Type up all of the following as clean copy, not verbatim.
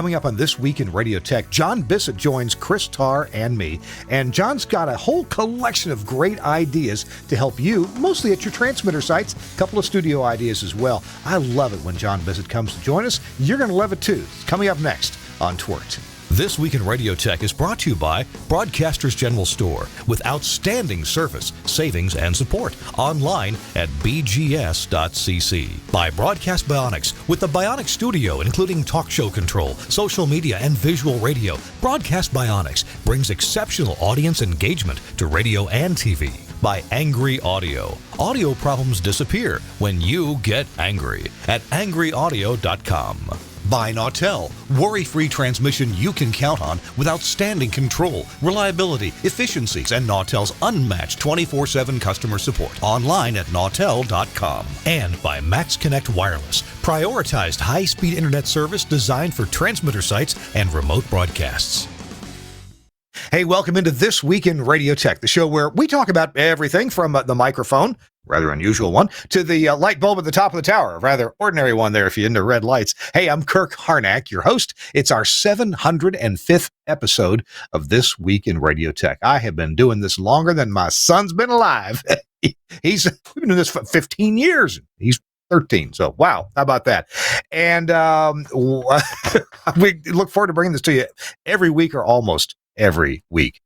Coming up on This Week in Radio Tech, John Bisset joins Chris Tarr and me, and John's got a whole collection of great ideas to help you, mostly at your transmitter sites, a couple of studio ideas as well. I love it when John Bisset comes to join us. You're going to love it too. It's coming up next on TWiRT. This Week in Radio Tech is brought to you by Broadcasters General Store with outstanding service, savings, and support. Online at bgs.cc. By Broadcast Bionics with the Bionic Studio, including talk show control, social media, and visual radio. Broadcast Bionics brings exceptional audience engagement to radio and TV. By Angry Audio. Audio problems disappear when you get angry at angryaudio.com. By Nautel, worry-free transmission you can count on with outstanding control, reliability, efficiencies, and Nautel's unmatched 24/7 customer support. Online at nautel.com. And by Max Connect Wireless, prioritized high-speed internet service designed for transmitter sites and remote broadcasts. Hey, welcome into This Week in Radio Tech, the show where we talk about everything from the microphone, rather unusual one, to the light bulb at the top of the tower, a rather ordinary one there if you're into red lights. Hey, I'm Kirk Harnack, your host. It's our 705th episode of This Week in Radio Tech. I have been doing this longer than my son's been alive. We've been doing this for 15 years. He's 13. So, wow. How about that? And we look forward to bringing this to you every week or almost every week.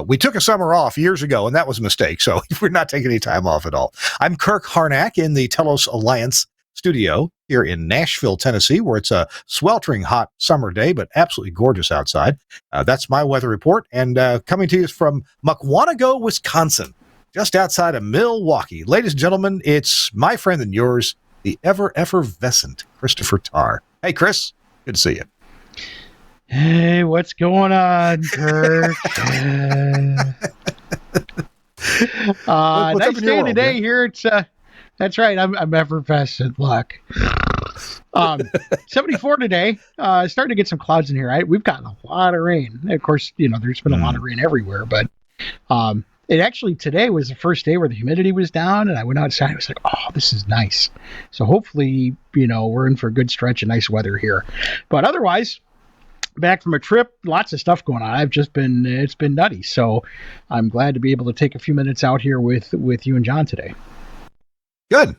We took a summer off years ago, and that was a mistake. So we're not taking any time off at all. I'm Kirk Harnack in the Telos Alliance studio here in Nashville, Tennessee, where it's a sweltering hot summer day, but absolutely gorgeous outside. That's my weather report. And coming to you from Mukwonago, Wisconsin, just outside of Milwaukee. Ladies and gentlemen, it's my friend and yours, the ever-effervescent Christopher Tarr. Hey, Chris, good to see you. Hey, what's going on, Kirk? Nice day today here. It's that's right. I'm effervescent. Look, 74 today. Starting to get some clouds in here. We've gotten a lot of rain. Of course, there's been a lot of rain everywhere, but it actually today was the first day where the humidity was down, and I went outside. I was like, oh, this is nice. So hopefully, we're in for a good stretch of nice weather here. But otherwise, back from a trip, lots of stuff going on. It's been nutty. So I'm glad to be able to take a few minutes out here with you and John today. Good.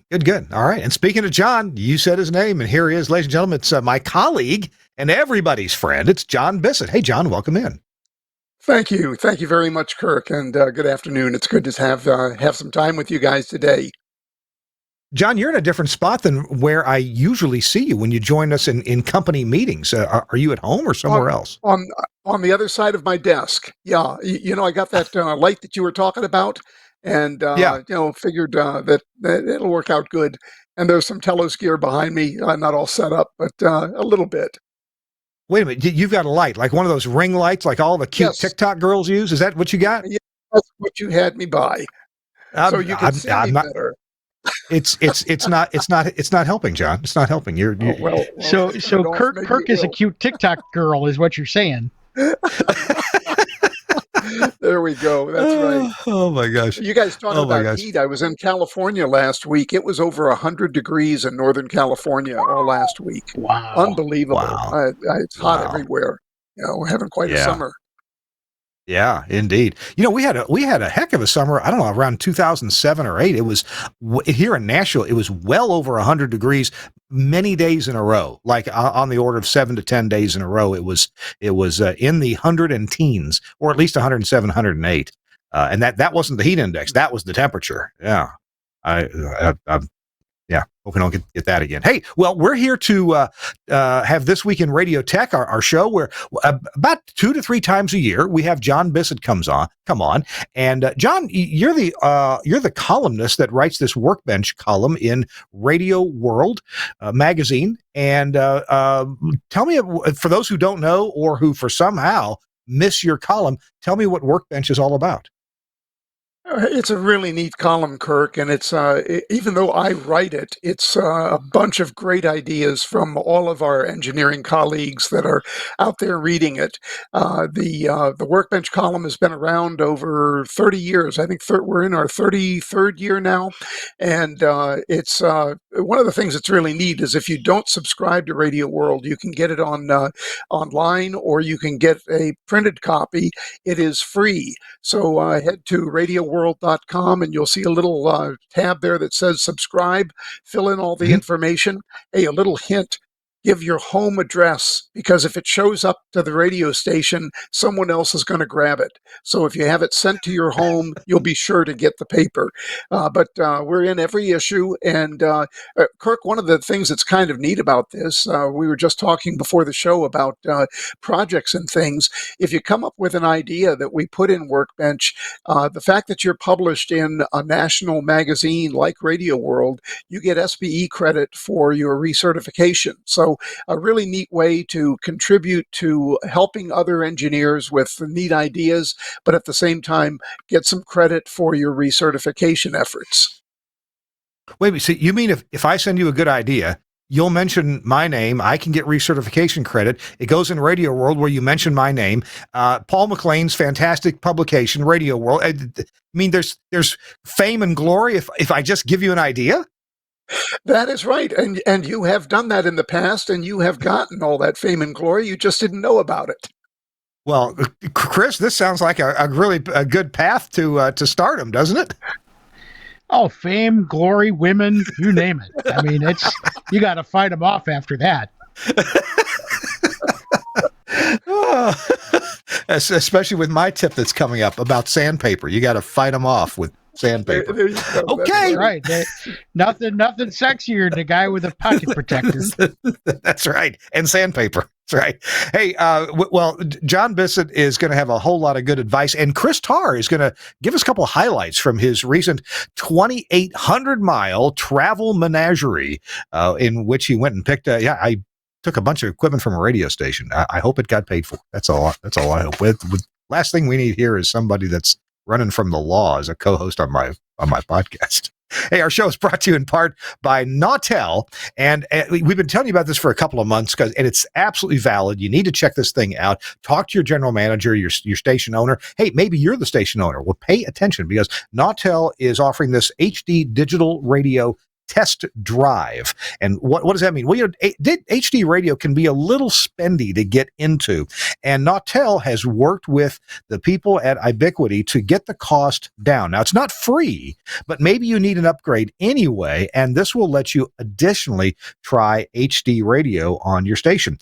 All right. And speaking of John, you said his name, and here he is, ladies and gentlemen. It's my colleague and everybody's friend. It's John Bisset. Hey, John, welcome in. Thank you. Thank you very much, Kirk, and good afternoon. It's good to have some time with you guys today. John, you're in a different spot than where I usually see you when you join us in company meetings. Are you at home or somewhere else? On the other side of my desk. Yeah. I got that light that you were talking about, and figured that it'll work out good. And there's some Telos gear behind me. I'm not all set up, but a little bit. Wait a minute. You've got a light, like one of those ring lights, like all the cute TikTok girls use? Is that what you got? Yeah, that's what you had me buy. So you can see me better. It's not helping, John. It's not helping. So Kirk is a cute TikTok girl, is what you're saying. There we go. That's right. Oh my gosh. You guys talking about heat. I was in California last week. It was over 100 degrees in Northern California all last week. Wow. Unbelievable. Wow. It's hot everywhere. We're having quite a summer. Yeah, indeed. We had a heck of a summer. I don't know, around 2007 or 8. It was here in Nashville. It was well over 100 degrees many days in a row, like on the order of 7 to 10 days in a row. It was in the 100 and teens, or at least 107, 108. And that wasn't the heat index. That was the temperature. Yeah. Hope we don't get that again. Hey, well, we're here to have This Week in Radio Tech, our show, where about 2 to 3 times a year we have John Bisset come on, and John, you're the columnist that writes this Workbench column in Radio World magazine, and tell me, for those who don't know or who for somehow miss your column, tell me what Workbench is all about. It's a really neat column, Kirk, and it's even though I write it, it's a bunch of great ideas from all of our engineering colleagues that are out there reading it. The Workbench column has been around over 30 years. I think we're in our 33rd year now, and it's one of the things that's really neat is if you don't subscribe to Radio World, you can get it on online, or you can get a printed copy. It is free. So head to radioworld.com and you'll see a little tab there that says subscribe. Fill in all the information. Hey, a little hint. Give your home address, because if it shows up to the radio station, someone else is going to grab it. So if you have it sent to your home, you'll be sure to get the paper. But we're in every issue. And Kirk, one of the things that's kind of neat about this, we were just talking before the show about projects and things. If you come up with an idea that we put in Workbench, the fact that you're published in a national magazine like Radio World, you get SBE credit for your recertification. So a really neat way to contribute to helping other engineers with neat ideas, but at the same time, get some credit for your recertification efforts. Wait a minute. So you mean if I send you a good idea, you'll mention my name, I can get recertification credit. It goes in Radio World where you mention my name. Paul McLean's fantastic publication, Radio World. I mean, there's fame and glory if I just give you an idea? That is right. And you have done that in the past, and you have gotten all that fame and glory. You just didn't know about it. Well, Chris, this sounds like a really good path to stardom, doesn't it? Oh, fame, glory, women, you name it. I mean, you got to fight them off after that. Especially with my tip that's coming up about sandpaper. You got to fight them off with sandpaper. There you go. Okay. Right. Nothing sexier than a guy with a pocket protector. That's right. And sandpaper. That's right. Hey, well, John Bisset is going to have a whole lot of good advice, and Chris Tarr is going to give us a couple of highlights from his recent 2,800-mile travel menagerie, in which he went and picked. I took a bunch of equipment from a radio station. I hope it got paid for. That's all I hope. With last thing we need here is somebody that's running from the law as a co-host on my podcast. Hey, our show is brought to you in part by Nautel, and we've been telling you about this for a couple of months, and it's absolutely valid. You need to check this thing out. Talk to your general manager, your station owner. Hey, maybe you're the station owner. Well, pay attention, because Nautel is offering this HD digital radio test drive. And what does that mean? Well, HD radio can be a little spendy to get into, and Nautel has worked with the people at Ubiquity to get the cost down. Now, it's not free, but maybe you need an upgrade anyway, and this will let you additionally try HD radio on your station.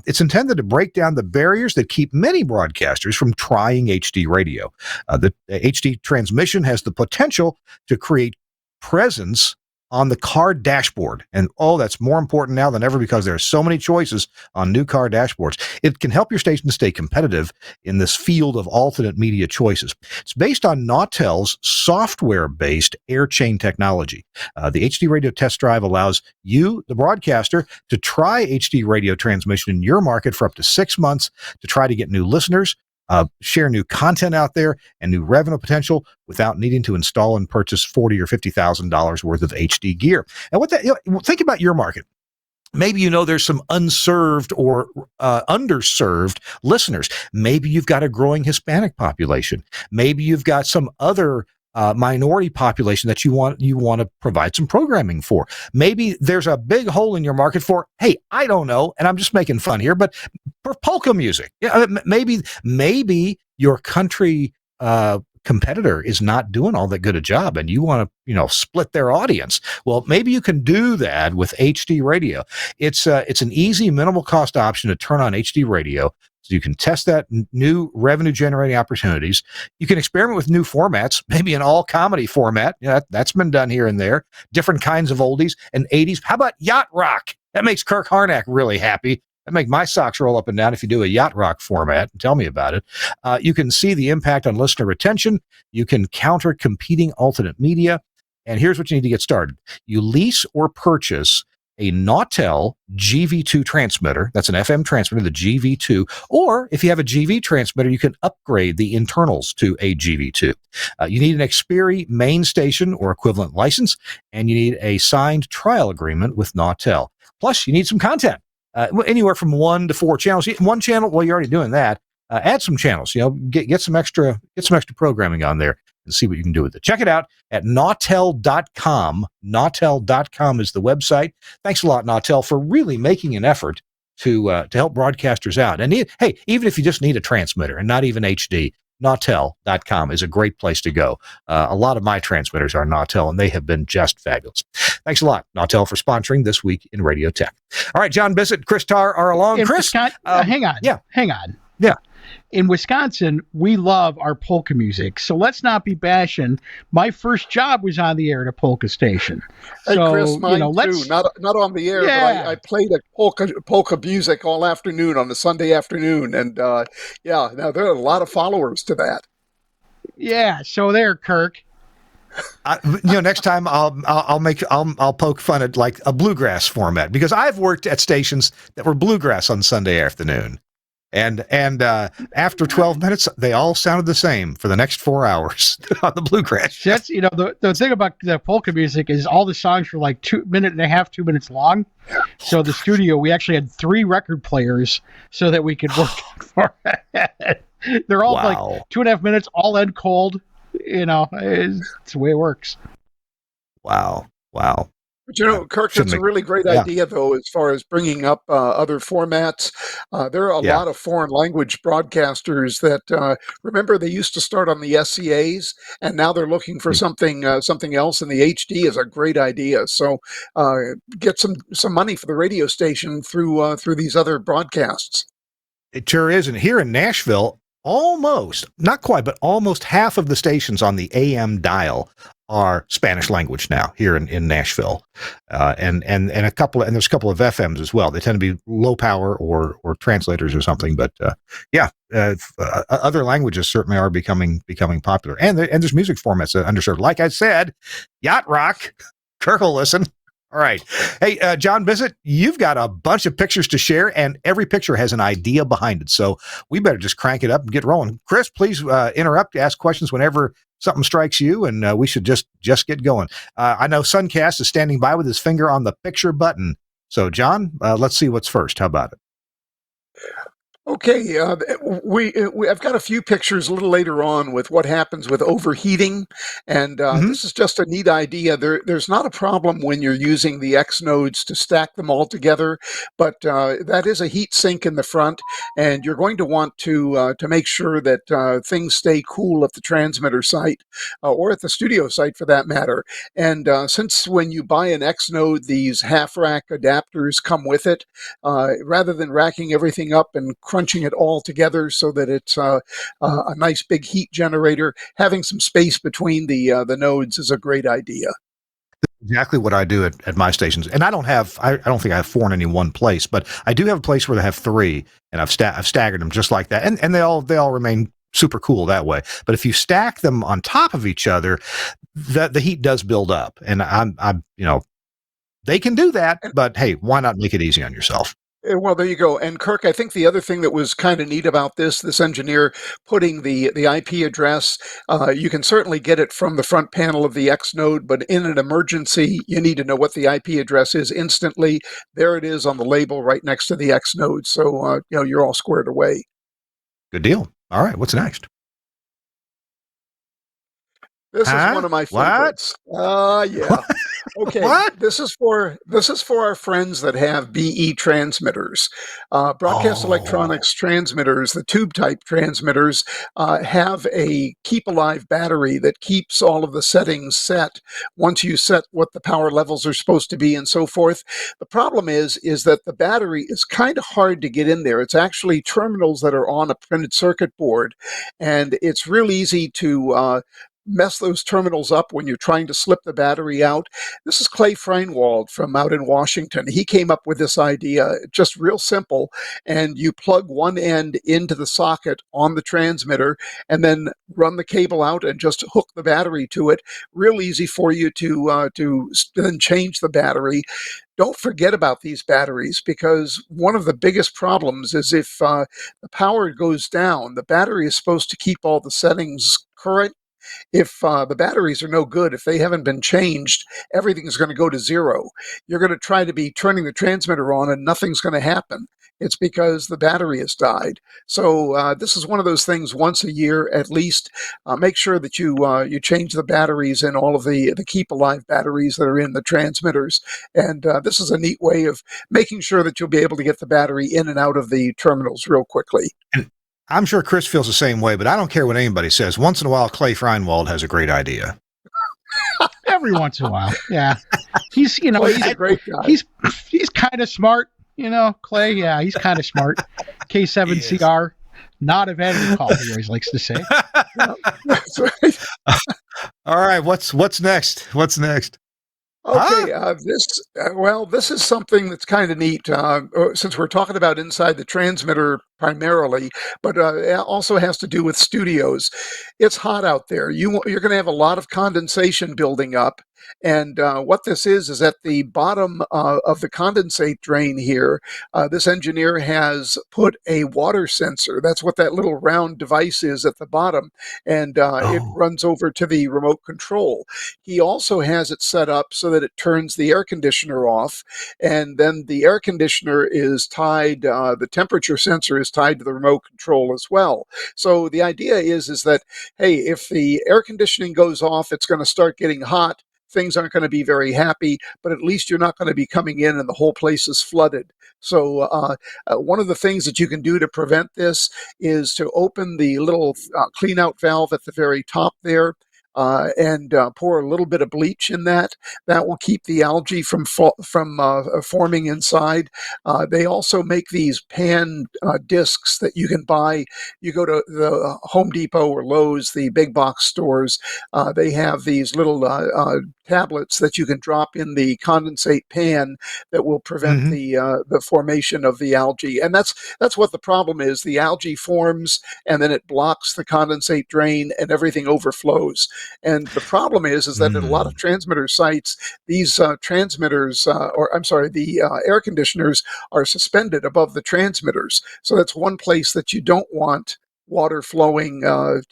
It's intended to break down the barriers that keep many broadcasters from trying HD radio. The HD transmission has the potential to create presence on the car dashboard. And that's more important now than ever, because there are so many choices on new car dashboards. It can help your station to stay competitive in this field of alternate media choices. It's based on Nautel's software-based AirChain technology. The HD radio test drive allows you, the broadcaster, to try HD radio transmission in your market for up to 6 months to try to get new listeners, share new content out there, and new revenue potential without needing to install and purchase $40,000 or $50,000 worth of HD gear. And think about your market. Maybe there's some unserved or underserved listeners. Maybe you've got a growing Hispanic population. Maybe you've got some other minority population that you want to provide some programming for. Maybe there's a big hole in your market for, hey, I don't know, and I'm just making fun here, but for polka music. Yeah, maybe your country competitor is not doing all that good a job, and you want to split their audience. Well, maybe you can do that with HD radio. It's an easy, minimal cost option to turn on HD radio. So you can test that new revenue generating opportunities. You can experiment with new formats, maybe an all comedy format. That's been done here and there. Different kinds of oldies and 80s. How about yacht rock? That makes Kirk Harnack really happy. That make my socks roll up and down if you do a yacht rock format. Tell me about it. You can see the impact on listener retention. You can counter competing alternate media. And here's what you need to get started. You lease or purchase a Nautel GV2 transmitter. That's an FM transmitter, the GV2. Or if you have a GV transmitter, you can upgrade the internals to a GV2. You need an Xperi main station or equivalent license, and you need a signed trial agreement with Nautel. Plus, you need some content, anywhere from 1 to 4 channels. One channel, well, you're already doing that. Add some channels. Get some extra programming on there and see what you can do with it. Check it out at nautel.com. Nautel.com is the website. Thanks a lot, Nautel, for really making an effort to help broadcasters out. And hey, even if you just need a transmitter and not even HD, Nautel.com is a great place to go. A lot of my transmitters are Nautel, and they have been just fabulous. Thanks a lot, Nautel, for sponsoring This Week in Radio Tech. All right, John Bisset, Chris Tarr are along. Chris, hang on. Yeah. Hang on. Yeah. In Wisconsin, we love our polka music, so let's not be bashing. My first job was on the air at a polka station. Hey, so, Chris, mine too. Not on the air, but I played a polka music all afternoon on a Sunday afternoon, and now there are a lot of followers to that. Yeah, so there, Kirk. Next time I'll poke fun at like a bluegrass format, because I've worked at stations that were bluegrass on Sunday afternoon. And after 12 minutes, they all sounded the same for the next 4 hours on the bluegrass. That's the thing about the polka music is all the songs were like 2 minutes and a half, 2 minutes long. So the studio, we actually had 3 record players so that we could work for it. They're all like 2.5 minutes, all end cold. It's the way it works. Wow. But Kirk, that's a really great idea, though, as far as bringing up other formats. There are a lot of foreign language broadcasters that, remember, they used to start on the SCAs, and now they're looking for something else, and the HD is a great idea. So get some money for the radio station through these other broadcasts. It sure is. And here in Nashville, almost, not quite, but almost half of the stations on the AM dial are Spanish language now here in Nashville, and there's a couple of FMs as well. They tend to be low power or translators or something, but other languages certainly are becoming popular, and there's music formats that are underserved. Like I said, yacht rock. Kirk will listen. All right. Hey, John Bisset, you've got a bunch of pictures to share, and every picture has an idea behind it. So we better just crank it up and get rolling. Chris, please interrupt, ask questions whenever something strikes you, and we should just get going. I know Suncast is standing by with his finger on the picture button. So, John, let's see what's first. How about it? Okay, I've got a few pictures a little later on with what happens with overheating, and this is just a neat idea. There's not a problem when you're using the X nodes to stack them all together, but that is a heat sink in the front, and you're going to want to make sure that things stay cool at the transmitter site or at the studio site for that matter. And since when you buy an X node, these half rack adapters come with it, rather than racking everything up and crunching it all together so that it's a nice big heat generator, having some space between the nodes is a great idea. Exactly what I do at my stations, and I don't think I have 4 in any one place, but I do have a place where they have 3, and I've staggered them just like that, and they all remain super cool that way. But if you stack them on top of each other, the heat does build up, and I'm they can do that, but hey, why not make it easy on yourself? Well, there you go. And Kirk, I think the other thing that was kind of neat about this engineer putting the IP address, you can certainly get it from the front panel of the X node, but in an emergency, you need to know what the IP address is instantly. There it is on the label right next to the X node. So, you're all squared away. Good deal. All right. What's next? This is one of my favorites. Yeah. Okay. What? This is for our friends that have BE transmitters. Broadcast electronics transmitters, the tube type transmitters, have a keep alive battery that keeps all of the settings set once you set what the power levels are supposed to be and so forth. The problem is that the battery is kind of hard to get in there. It's actually terminals that are on a printed circuit board, and it's real easy to mess those terminals up when you're trying to slip the battery out. This is Clay Freinwald from out in Washington. He came up with this idea, just real simple, and you plug one end into the socket on the transmitter and then run the cable out and just hook the battery to it. Real easy for you to then change the battery. Don't forget about these batteries, because one of the biggest problems is if the power goes down, the battery is supposed to keep all the settings current. If the batteries are no good, if they haven't been changed, everything's going to go to zero. You're going to try to be turning the transmitter on and nothing's going to happen. It's because the battery has died. So this is one of those things once a year at least. Make sure that you change the batteries in all of the keep alive batteries that are in the transmitters. And this is a neat way of making sure that you'll be able to get the battery in and out of the terminals real quickly. I'm sure Chris feels the same way, but I don't care what anybody says. Once in a while, Clay Freinwald has a great idea. Every once in a while, yeah. He's Clay's a great guy. He's kind of smart, Clay. Yeah, he's kind of smart. K7CR, not a vanity call, he always likes to say. That's right. All right, what's next? What's next? Okay, this is something that's kind of neat, since we're talking about inside the transmitter primarily, but it also has to do with studios. It's hot out there. You're going to have a lot of condensation building up. And what this is at the bottom of the condensate drain here, this engineer has put a water sensor. That's what that little round device is at the bottom. And it runs over to the remote control. He also has it set up so that it turns the air conditioner off. And then the air conditioner is tied, the temperature sensor is tied to the remote control as well. So the idea is that, hey, if the air conditioning goes off, it's going to start getting hot. Things aren't going to be very happy, but at least you're not going to be coming in and the whole place is flooded. So one of the things that you can do to prevent this is to open the little clean out valve at the very top there. And pour a little bit of bleach in that. That will keep the algae from forming inside. They also make these pan discs that you can buy. You go to the Home Depot or Lowe's, the big box stores. They have these little tablets that you can drop in the condensate pan that will prevent the formation of the algae. And that's what the problem is. The algae forms and then it blocks the condensate drain and everything overflows. And the problem is that at a lot of transmitter sites, these transmitters, the air conditioners are suspended above the transmitters. So that's one place that you don't want water flowing, out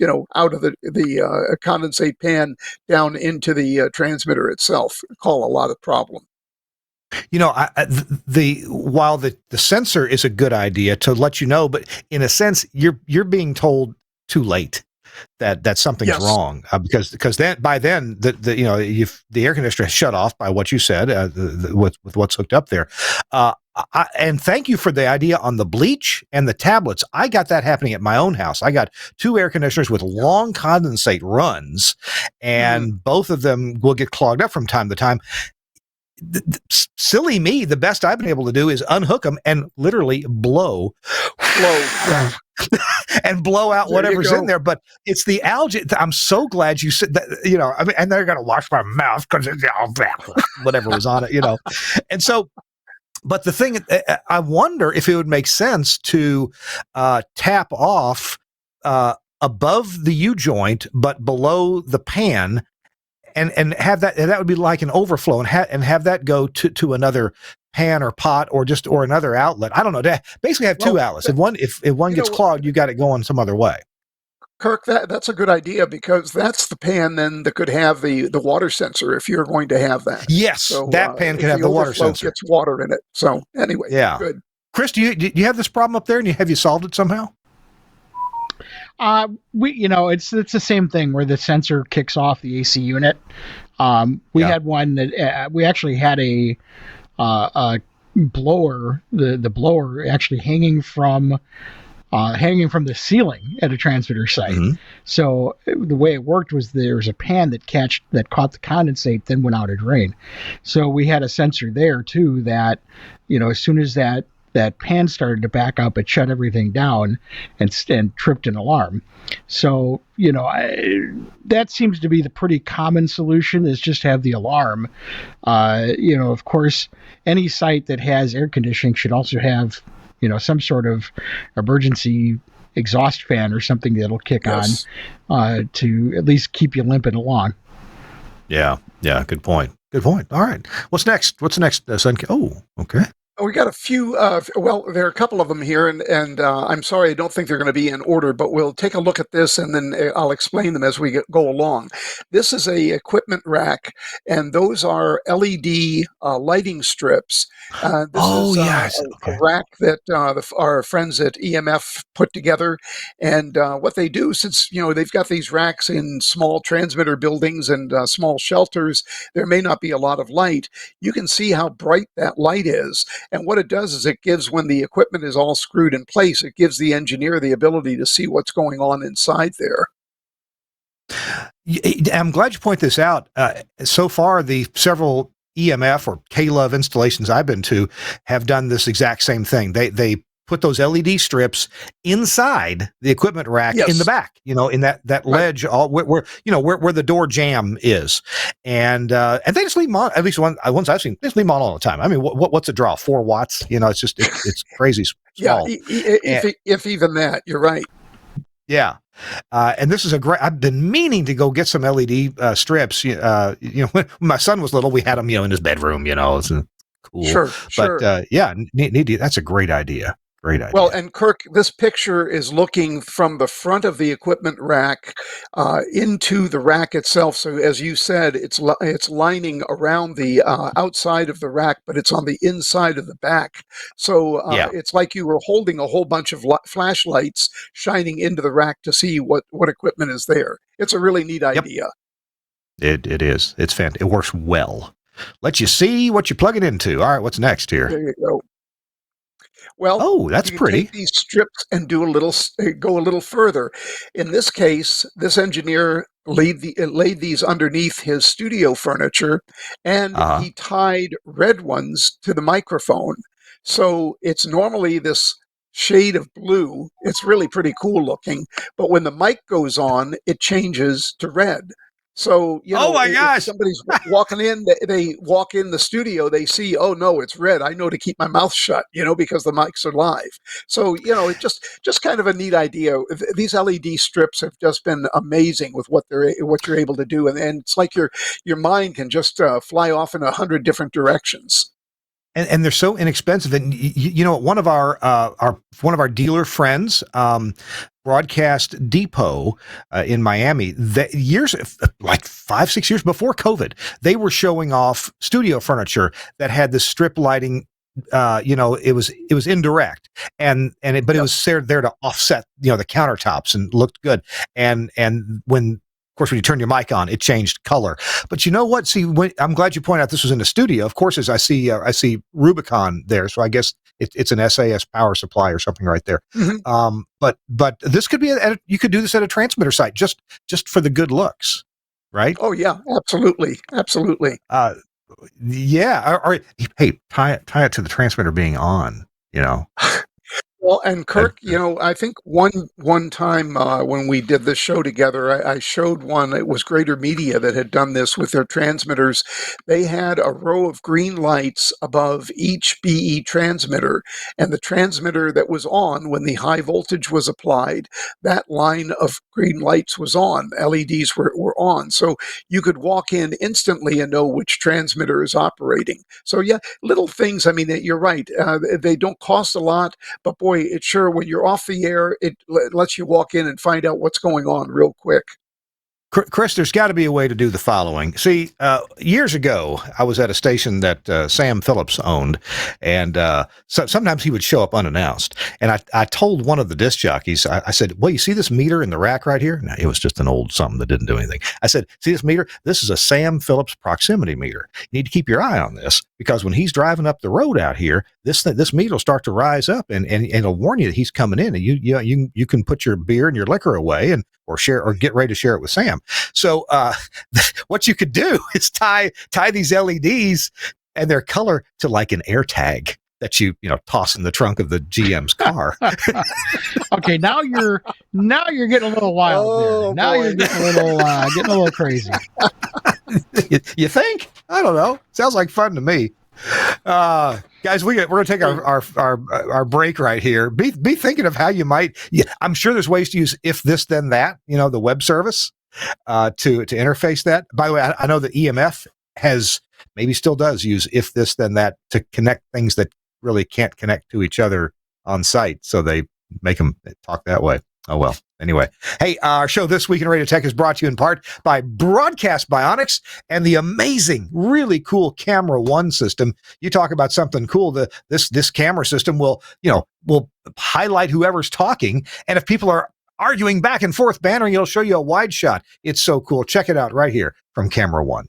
of the condensate pan down into the transmitter itself. Call a lot of problem. While the sensor is a good idea to let you know, but in a sense, you're being told too late that something's wrong, because then by then the air conditioner has shut off by what you said, with what's hooked up there. And thank you for the idea on the bleach and the tablets. I got that happening at my own house. I got two air conditioners with long condensate runs, and both of them will get clogged up from time to time. Silly me, the best I've been able to do is unhook them and literally blow and blow out whatever's in there. But it's the algae. I'm so glad you said that, and they're going to wash my mouth because whatever was on it, And so, but the thing, I wonder if it would make sense to tap off above the U-joint, but below the pan, and have that, and that would be like an overflow, and have that go to another pan or pot or another outlet. I don't know. To basically have two outlets. If one gets clogged, you got it going some other way. Kirk, that's a good idea, because that's the pan then that could have the water sensor if you're going to have that. Yes, so, that pan could have the water sensor. Gets water in it. So anyway, good. Chris, do you have this problem up there, and have you solved it somehow? It's the same thing where the sensor kicks off the AC unit. We had one that we actually had a blower, the blower actually hanging from the ceiling at a transmitter site. So the way it worked was there was a pan that caught the condensate, then went out a drain. So we had a sensor there too that, as soon as that that pan started to back up, it shut everything down and tripped an alarm. So, that seems to be the pretty common solution, is just have the alarm. Of course, any site that has air conditioning should also have, some sort of emergency exhaust fan or something that'll kick Yes. on to at least keep you limping along. Yeah. Good point. All right. What's next? Son? Oh, okay. We got a few. Well, there are a couple of them here, and I'm sorry, I don't think they're going to be in order, but we'll take a look at this, and then I'll explain them as we go along. This is a equipment rack, and those are LED lighting strips. This is yes. a Okay. rack that our friends at EMF put together, and what they do, since they've got these racks in small transmitter buildings and small shelters, there may not be a lot of light. You can see how bright that light is. And what it does is it gives, when the equipment is all screwed in place, it gives the engineer the ability to see what's going on inside there. I'm glad you point this out. So far, the several EMF or K-Love installations I've been to have done this exact same thing. They put those LED strips inside the equipment rack in the back, in that ledge, all where the door jamb is, and they just leave them on. At least ones I've seen, they just leave them on all the time. I mean, what's a draw? 4 watts? It's just it's crazy small. Yeah, if even that, you're right. Yeah. And this is I've been meaning to go get some LED strips. When my son was little, we had them, in his bedroom, it's cool. Sure. But that's a great idea. Great idea. Well, and Kirk, this picture is looking from the front of the equipment rack into the rack itself. So, as you said, it's lining around the outside of the rack, but it's on the inside of the back. So it's like you were holding a whole bunch of flashlights shining into the rack to see what equipment is there. It's a really neat idea. It is. It's fantastic. It works well. Let you see what you plug it into. All right, what's next here? There you go. Well, that's you can pretty. take these strips and go a little further. In this case, this engineer laid these underneath his studio furniture, and he tied red ones to the microphone. So it's normally this shade of blue. It's really pretty cool looking, but when the mic goes on, it changes to red. So, oh my gosh, if somebody's walking in, they walk in the studio, they see, oh no, it's red. I know to keep my mouth shut, because the mics are live. So, it's just kind of a neat idea. These LED strips have just been amazing with what you're able to do. And it's like your mind can just fly off in 100 different directions. And they're so inexpensive. And one of our dealer friends, Broadcast Depot in Miami, years like 5-6 years before COVID, they were showing off studio furniture that had the strip lighting. It was indirect, but it was there to offset the countertops and looked good. And when you turn your mic on, it changed color. But you know what? See, I'm glad you pointed out this was in the studio. Of course, as I see Rubicon there, so I guess it's an SAS power supply or something right there. Mm-hmm. But this could be you could do this at a transmitter site just for the good looks, right? Oh yeah, absolutely. Yeah. Or hey, tie it to the transmitter being on. Well, and Kirk, I think one time when we did this show together, I showed one. It was Greater Media that had done this with their transmitters. They had a row of green lights above each BE transmitter, and the transmitter that was on when the high voltage was applied, that line of green lights was on. LEDs were on, so you could walk in instantly and know which transmitter is operating. So yeah, little things. I mean, you're right. They don't cost a lot, but boy, it sure, when you're off the air, it lets you walk in and find out what's going on real quick. Chris, there's got to be a way to do the following. See, years ago, I was at a station that Sam Phillips owned, and so sometimes he would show up unannounced. And I told one of the disc jockeys, I said, well, you see this meter in the rack right here? No, it was just an old something that didn't do anything. I said, see this meter? This is a Sam Phillips proximity meter. You need to keep your eye on this, because when he's driving up the road out here, this meter will start to rise up, and it'll warn you that he's coming in. And you can put your beer and your liquor away or share or get ready to share it with Sam. So what you could do is tie these LEDs and their color to like an air tag. that you toss in the trunk of the GM's car. Okay, now you're getting a little wild there. Now boy. you're getting a little crazy. You think? I don't know. Sounds like fun to me. Guys, we're going to take our break right here. Be thinking of how you might. Yeah, I'm sure there's ways to use if this then that. The web service to interface that. By the way, I know that EMF has maybe still does use if this then that to connect things that really can't connect to each other on site, so they make them talk that way. Oh, well. Anyway, hey, our show This Week in Radio Tech is brought to you in part by Broadcast Bionics and the amazing, really cool Camera One system. You talk about something cool. This camera system will highlight whoever's talking, and if people are arguing back and forth, bantering, it'll show you a wide shot. It's so cool. Check it out right here from Camera One.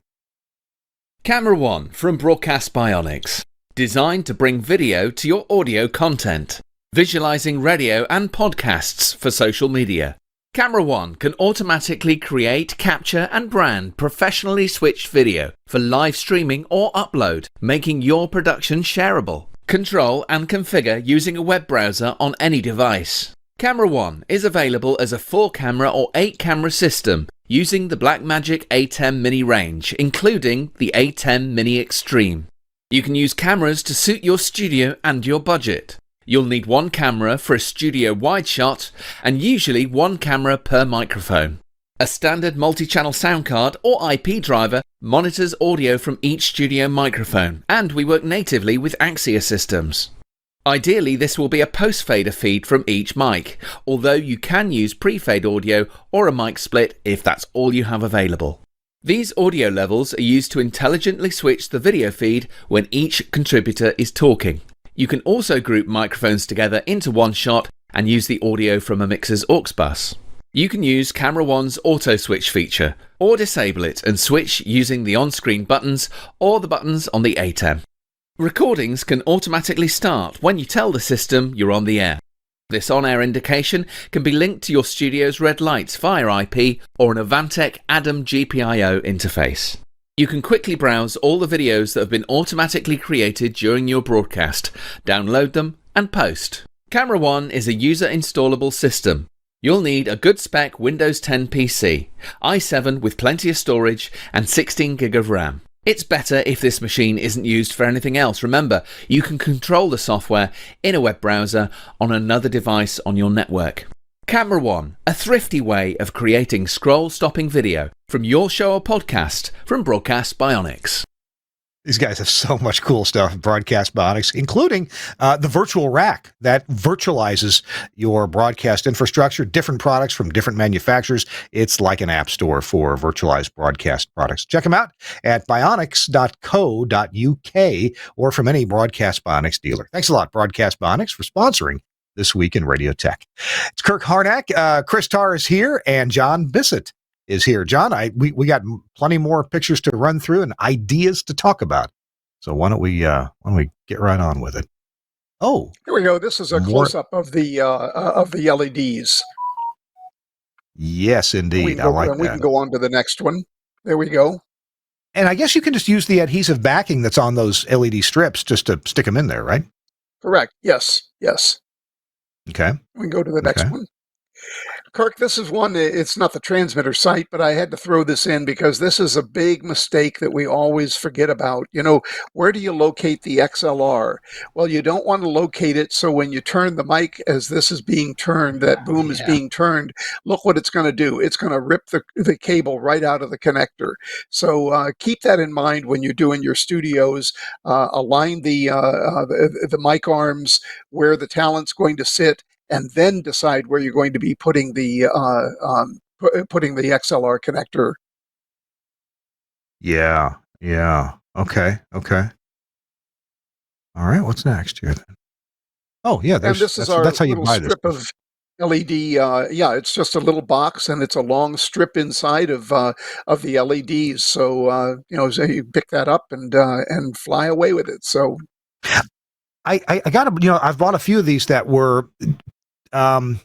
Camera One from Broadcast Bionics, designed to bring video to your audio content. Visualizing radio and podcasts for social media. Camera One can automatically create, capture and brand professionally switched video for live streaming or upload, making your production shareable. Control and configure using a web browser on any device. Camera One is available as a 4-camera or 8-camera system using the Blackmagic A10 Mini range, including the A10 Mini Extreme. You can use cameras to suit your studio and your budget. You'll need one camera for a studio wide shot and usually one camera per microphone. A standard multi-channel sound card or IP driver monitors audio from each studio microphone, and we work natively with Axia systems. Ideally, this will be a post-fader feed from each mic, although you can use pre-fade audio or a mic split if that's all you have available. These audio levels are used to intelligently switch the video feed when each contributor is talking. You can also group microphones together into one shot and use the audio from a mixer's aux bus. You can use Camera One's auto switch feature, or disable it and switch using the on-screen buttons or the buttons on the A10. Recordings can automatically start when you tell the system you're on the air. This on-air indication can be linked to your studio's red lights via IP or an Avantec Adam GPIO interface. You can quickly browse all the videos that have been automatically created during your broadcast, download them, and post. Camera One is a user-installable system. You'll need a good spec Windows 10 PC, i7 with plenty of storage, and 16 gig of RAM. It's better if this machine isn't used for anything else. Remember, you can control the software in a web browser on another device on your network. Camera One, a thrifty way of creating scroll-stopping video from your show or podcast from Broadcast Bionics. These guys have so much cool stuff at Broadcast Bionics, including the virtual rack that virtualizes your broadcast infrastructure, different products from different manufacturers. It's like an app store for virtualized broadcast products. Check them out at bionics.co.uk or from any Broadcast Bionics dealer. Thanks a lot, Broadcast Bionics, for sponsoring This Week in Radio Tech. It's Kirk Harnack. Chris Tarr is here, and John Bisset is here. John, we got plenty more pictures to run through and ideas to talk about. So why don't we get right on with it? Oh, here we go. This is a close-up of the LEDs. Yes, indeed. I like that. We can go on to the next one. There we go. And I guess you can just use the adhesive backing that's on those LED strips just to stick them in there, right? Correct. Yes. Okay. We can go to the next one. Kirk, this is one, it's not the transmitter site, but I had to throw this in because this is a big mistake that we always forget about. Where do you locate the XLR? Well, you don't want to locate it so when you turn the mic as this is being turned, that boom is being turned, look what it's going to do. It's going to rip the cable right out of the connector. So keep that in mind when you're doing your studios. Align the mic arms where the talent's going to sit, and then decide where you're going to be putting the XLR connector. Yeah. Okay. All right. What's next here then? Oh, yeah. This is our that's how you little buy this strip of LED. It's just a little box, and it's a long strip inside of the LEDs. So so you pick that up and fly away with it. So I got I've bought a few of these that were. I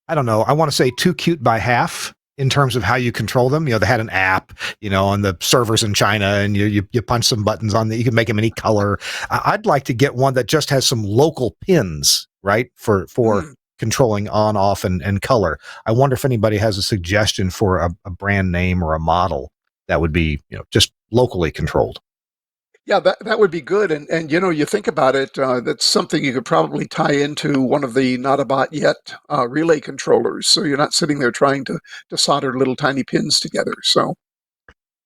don't know. I want to say too cute by half. in terms of how you control them. They had an app, on the servers in China, and you punch some buttons on that. You can make them any color. I'd like to get one that just has some local pins, right, for controlling on, off, and color. I wonder if anybody has a suggestion for a brand name or a model that would be, just locally controlled. Yeah, that would be good. And you think about it, that's something you could probably tie into one of the not a bot yet relay controllers. So you're not sitting there trying to solder little tiny pins together. So,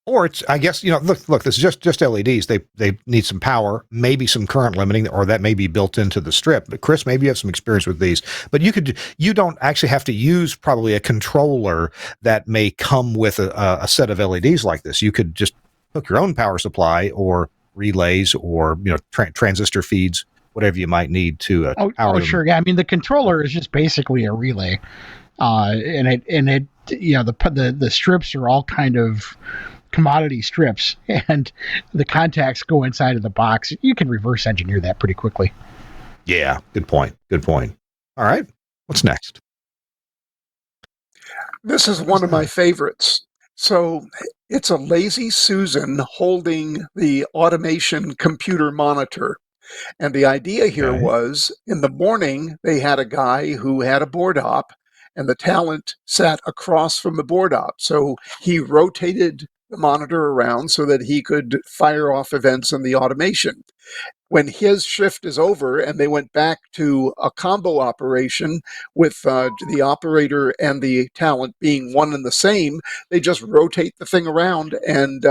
or it's, I guess, look, this is just LEDs. They need some power, maybe some current limiting, or that may be built into the strip. But Chris, maybe you have some experience with these. But you don't actually have to use probably a controller that may come with a set of LEDs like this. You could just hook your own power supply or relays or transistor feeds, whatever you might need to power them. Sure. Yeah, I mean, the controller is just basically a relay, and it the strips are all kind of commodity strips, and the contacts go inside of the box. You can reverse engineer that pretty quickly. Yeah, good point. All right, what's next? This is one of my favorites. So it's a lazy Susan holding the automation computer monitor. And the idea here was, in the morning, they had a guy who had a board op, and the talent sat across from the board op. So he rotated the monitor around so that he could fire off events in the automation. When his shift is over and they went back to a combo operation with the operator and the talent being one and the same, they just rotate the thing around, and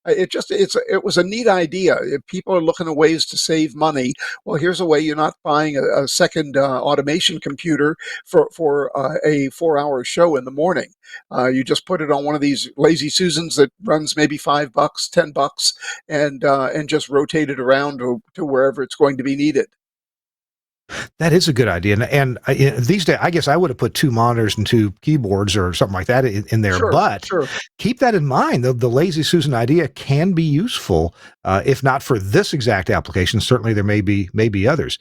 it was a neat idea. If people are looking at ways to save money, well, here's a way you're not buying a second automation computer for a 4-hour show in the morning. You just put it on one of these lazy Susans that runs maybe $5, $10, and just rotate it around to wherever it's going to be needed. That is a good idea. And these days, I guess I would have put 2 monitors and 2 keyboards or something like that in there. Sure. Keep that in mind. The lazy Susan idea can be useful, if not for this exact application. Certainly there may be others.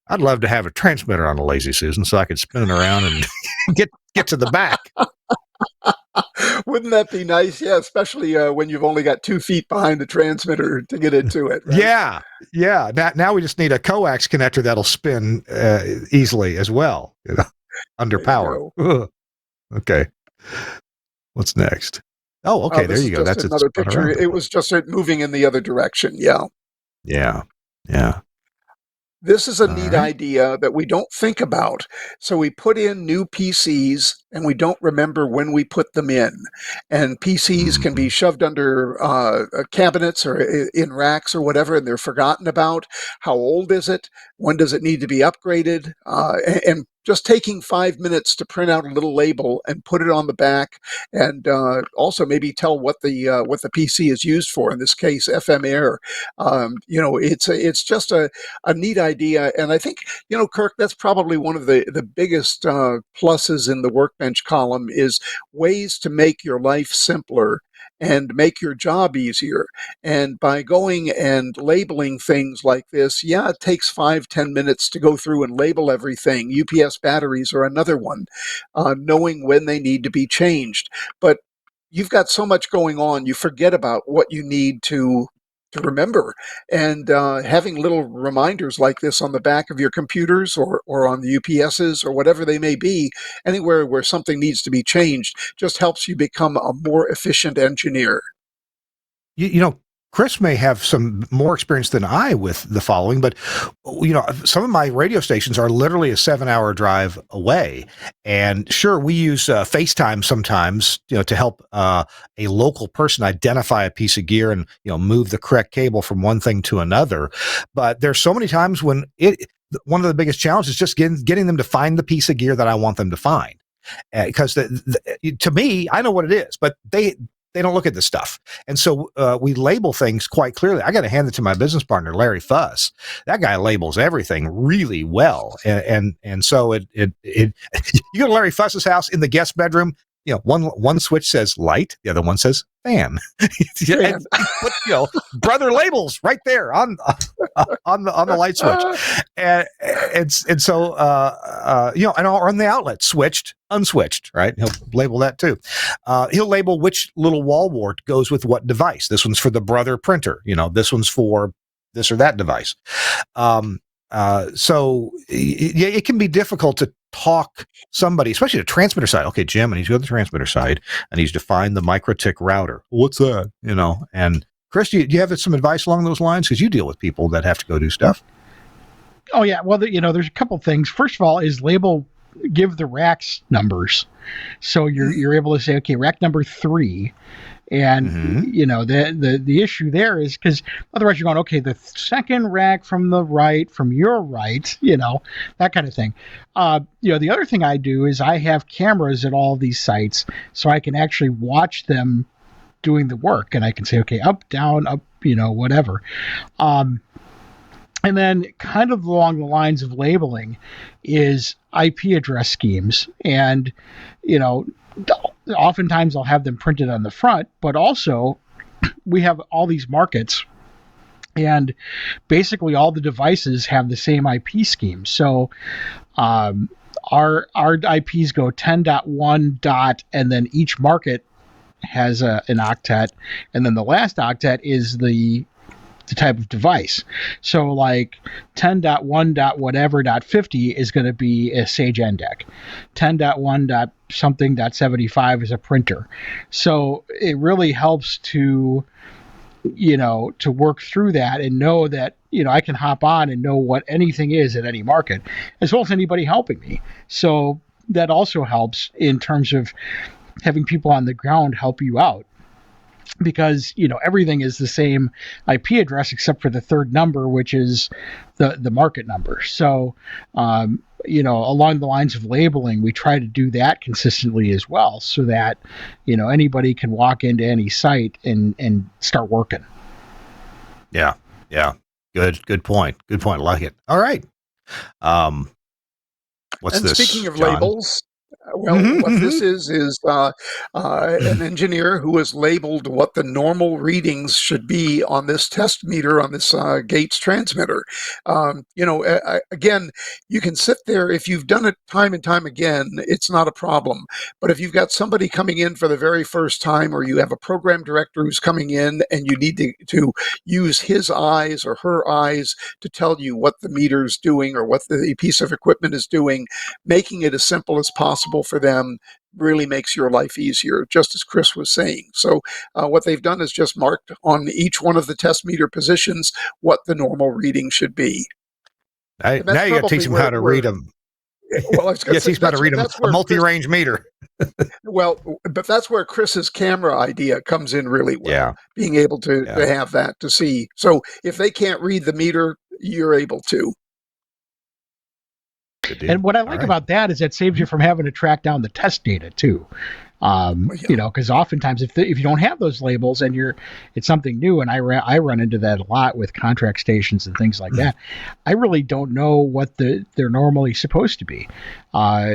I'd love to have a transmitter on a lazy Susan so I could spin it around and get to the back. Wouldn't that be nice? Yeah, especially when you've only got 2 feet behind the transmitter to get into it. Right? Yeah. Now we just need a coax connector that'll spin easily as well, under power. Okay. What's next? Oh, okay. There you go. That's another picture. It was just it moving in the other direction. Yeah. Yeah. This is a neat idea that we don't think about. So we put in new PCs and we don't remember when we put them in. And PCs can be shoved under cabinets or in racks or whatever, and they're forgotten about. How old is it? When does it need to be upgraded? And just taking 5 minutes to print out a little label and put it on the back, and also maybe tell what the PC is used for. In this case, FM Air. It's just a neat idea, and I think Kirk, that's probably one of the biggest pluses in the Workbench column is ways to make your life simpler and make your job easier. And by going and labeling things like this, it takes 5-10 minutes to go through and label everything. UPS batteries are another one, knowing when they need to be changed. But you've got so much going on, you forget about what you need to remember. And having little reminders like this on the back of your computers or on the UPSs or whatever they may be, anywhere where something needs to be changed, just helps you become a more efficient engineer. Chris may have some more experience than I with the following, but some of my radio stations are literally a 7-hour drive away. And sure, we use FaceTime sometimes, to help a local person identify a piece of gear and, move the correct cable from one thing to another. But there's so many times when one of the biggest challenges is just getting them to find the piece of gear that I want them to find. Because to me, I know what it is, but they don't look at this stuff. And so we label things quite clearly. I got to hand it to my business partner, Larry Fuss. That guy labels everything really well. And so it you go to Larry Fuss's house in the guest bedroom, one switch says light, the other one says fan. And put brother labels right there on the light switch, and so and on the outlet, switched, unswitched, right? He'll label that too. He'll label which little wall wart goes with what device. This one's for the brother printer. This one's for this or that device. So it can be difficult to talk somebody, especially the transmitter side. Okay, Jim, I need to go to the transmitter side. I need you to find the MikroTik router. What's that? And Chris, do you have some advice along those lines? Because you deal with people that have to go do stuff. Oh yeah, well, there's a couple things. First of all, is give the racks numbers, so you're able to say, okay, rack number 3. And the issue there is because otherwise you're going, okay, the second rack from the right, from your right, that kind of thing. The other thing I do is I have cameras at all these sites, so I can actually watch them doing the work, and I can say, okay, up, down, up, whatever. And then kind of along the lines of labeling is IP address schemes. And, oftentimes I'll have them printed on the front, but also we have all these markets, and basically all the devices have the same IP scheme. So our IPs go 10.1 and then each market has an octet, and then the last octet is the type of device. So like 10.1.whatever.50 is going to be a Sage NDEC. 10.1.something.75 is a printer. So it really helps to work through that and know that, I can hop on and know what anything is at any market, as well as anybody helping me. So that also helps in terms of having people on the ground help you out. Because everything is the same IP address except for the third number, which is the market number. So along the lines of labeling, we try to do that consistently as well, so that anybody can walk into any site and start working. Yeah. Good point. I like it. All right. What's and this? Speaking of John? Labels. Well, what this is an engineer who has labeled what the normal readings should be on this test meter, on this Gates transmitter. Again, you can sit there. If you've done it time and time again, it's not a problem. But if you've got somebody coming in for the very first time, or you have a program director who's coming in and you need to use his eyes or her eyes to tell you what the meter's doing or what the piece of equipment is doing, making it as simple as possible for them really makes your life easier, just as Chris was saying. So what they've done is just marked on each one of the test meter positions what the normal reading should be. Now you got to teach them how to read them. Well, I was going to teach them how to read a multi-range meter. Well, but that's where Chris's camera idea comes in really well. Yeah. Being able to have that to see. So if they can't read the meter, you're able to. And what I like about that is it saves you from having to track down the test data too. Because oftentimes if you don't have those labels and it's something new, and I run into that a lot with contract stations and things like that. I really don't know what they're normally supposed to be.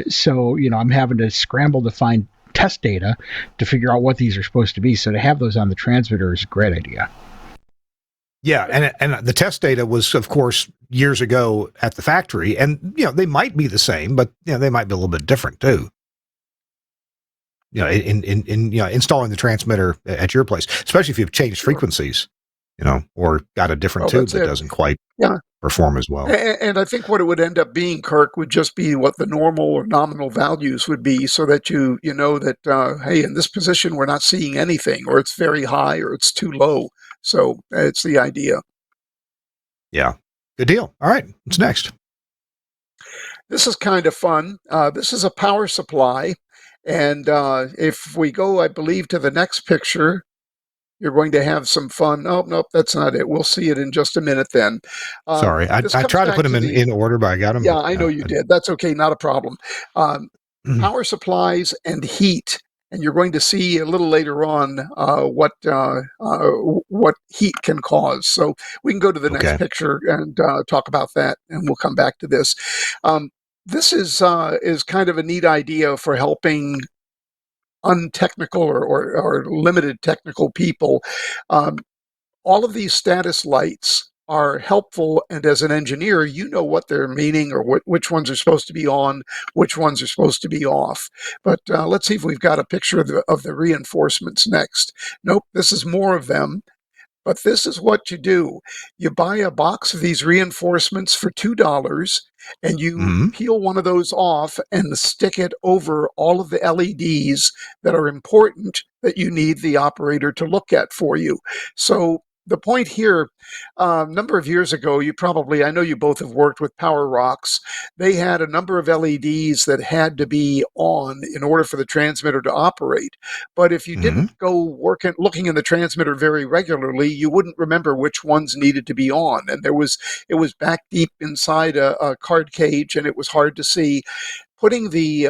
So I'm having to scramble to find test data to figure out what these are supposed to be. So to have those on the transmitter is a great idea. Yeah, and the test data was, of course, years ago at the factory, and they might be the same, but they might be a little bit different too. In installing the transmitter at your place, especially if you've changed frequencies, or got a different tube that doesn't quite perform as well. And I think what it would end up being, Kirk, would just be what the normal or nominal values would be, so that you know that hey, in this position we're not seeing anything, or it's very high, or it's too low. So it's the idea. Yeah. Good deal. All right. What's next? This is kind of fun. This is a power supply. And if we go, I believe, to the next picture, you're going to have some fun. Oh, nope, that's not it. We'll see it in just a minute then. Sorry. I tried to put them in order, but I got them. Yeah, I know you did. That's okay. Not a problem. Power supplies and heat. And you're going to see a little later on what heat can cause. So we can go to the next picture and talk about that, and we'll come back to this. This is kind of a neat idea for helping untechnical or limited technical people, all of these status lights are helpful, and as an engineer, you know what they're meaning, or which ones are supposed to be on, which ones are supposed to be off. But let's see if we've got a picture of the reinforcements next. Nope, this is more of them. But this is what you do. You buy a box of these reinforcements for $2, and you Mhm. peel one of those off and stick it over all of the LEDs that are important that you need the operator to look at for you. So the point here, a number of years ago, I know you both have worked with Power Rocks. They had a number of LEDs that had to be on in order for the transmitter to operate. But if you Mhm. didn't go looking in the transmitter very regularly, you wouldn't remember which ones needed to be on. And it was back deep inside a card cage, and it was hard to see. Putting the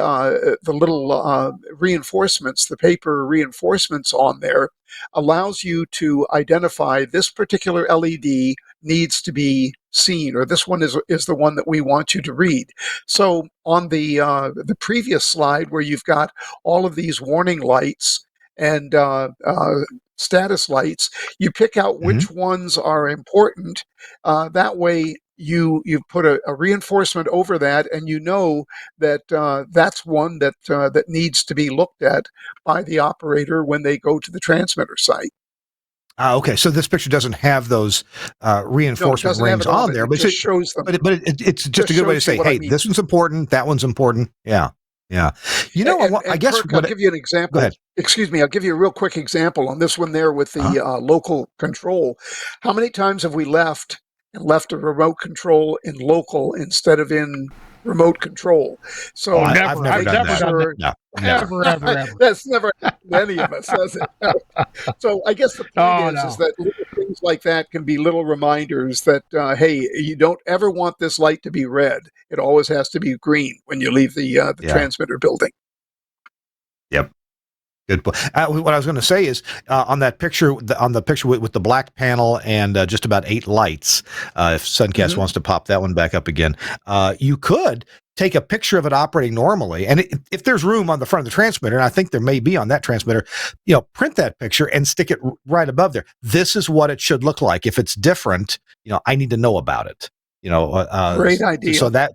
little reinforcements, the paper reinforcements on there, allows you to identify this particular LED needs to be seen, or this one is the one that we want you to read. So on the previous slide, where you've got all of these warning lights and status lights, you pick out Mhm. which ones are important. That way, you put a reinforcement over that, and you know that that's one that needs to be looked at by the operator when they go to the transmitter site. Okay, so this picture doesn't have those No, it reinforcement doesn't have rings it on on it. there, It just shows them. it's just Just a good way to shows you say, what I hey, mean. this one's important, that one's important. Yeah, yeah. You know, I And guess Kirk, I'll give you an go example. ahead. Excuse me, I'll give you a real quick example on this one there with Uh-huh. the local control. How many times have we left a remote control in local instead of in remote control? Oh, So I've never. never I've done making never that. done that. sure No, never. Ever, ever, ever. that's never happened to any of us, has it? So I guess the point Oh, is no. that little things like that can be little reminders that hey, you don't ever want this light to be red. It always has to be green when you leave the Yeah. transmitter building. Yep. Good point. What I was going to say is on that picture, on the picture with the black panel and just about 8 lights. If Suncast Mhm. wants to pop that one back up again, you could take a picture of it operating normally, and if there's room on the front of the transmitter, and I think there may be on that transmitter, print that picture and stick it right above there. This is what it should look like. If it's different, I need to know about it. Great idea. So that.